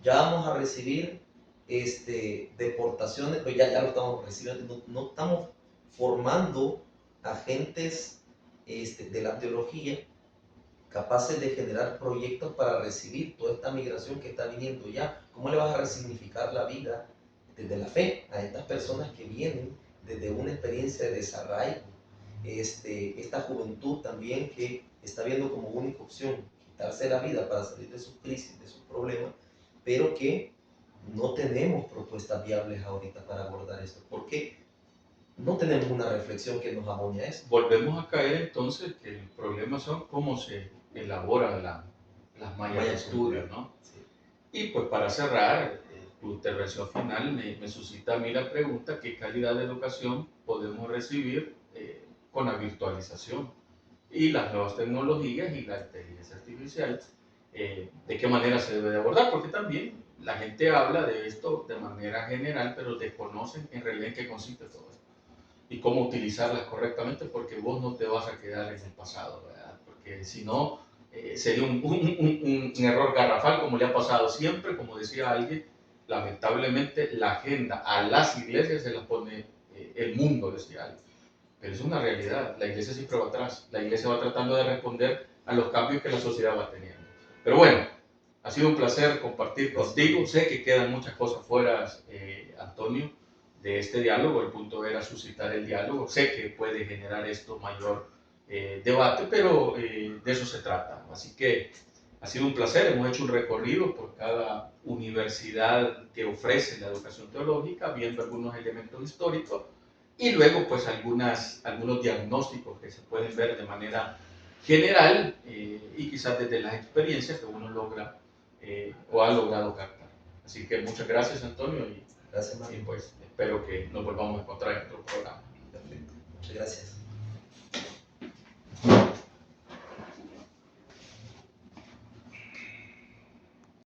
Ya vamos a recibir deportaciones, pues ya lo estamos recibiendo, no estamos formando agentes de la teología capaces de generar proyectos para recibir toda esta migración que está viniendo ya. ¿Cómo le vas a resignificar la vida desde la fe a estas personas que vienen desde una experiencia de desarraigo? Esta juventud también que está viendo como única opción quitarse la vida para salir de su crisis, de su problema, pero que no tenemos propuestas viables ahorita para abordar esto. ¿Por qué? No tenemos una reflexión que nos abone a eso. Volvemos a caer entonces que el problema son cómo se elaboran las mallas de estudio, ¿no? Sí. Y pues para cerrar, tu intervención final me suscita a mí la pregunta: ¿qué calidad de educación podemos recibir con la virtualización y las nuevas tecnologías y la inteligencia artificial? ¿De qué manera se debe de abordar? Porque también la gente habla de esto de manera general, pero desconocen en realidad en qué consiste todo esto y cómo utilizarlas correctamente, porque vos no te vas a quedar en el pasado, ¿verdad? Porque si no, sería un error garrafal, como le ha pasado siempre. Como decía alguien, lamentablemente la agenda a las iglesias se la pone el mundo, decía alguien. Pero es una realidad, la iglesia siempre va atrás, la iglesia va tratando de responder a los cambios que la sociedad va teniendo. Pero bueno, ha sido un placer compartir contigo. Sé que quedan muchas cosas fuera, Antonio, de este diálogo. El punto era suscitar el diálogo. Sé que puede generar esto mayor debate, pero de eso se trata. Así que ha sido un placer. Hemos hecho un recorrido por cada universidad que ofrece la educación teológica, viendo algunos elementos históricos y luego pues algunos diagnósticos que se pueden ver de manera general y quizás desde las experiencias que uno logra o ha logrado captar. Así que muchas gracias, Antonio, y Gracias, Mario. pues espero que nos volvamos a encontrar en otro programa. Perfecto. Muchas gracias.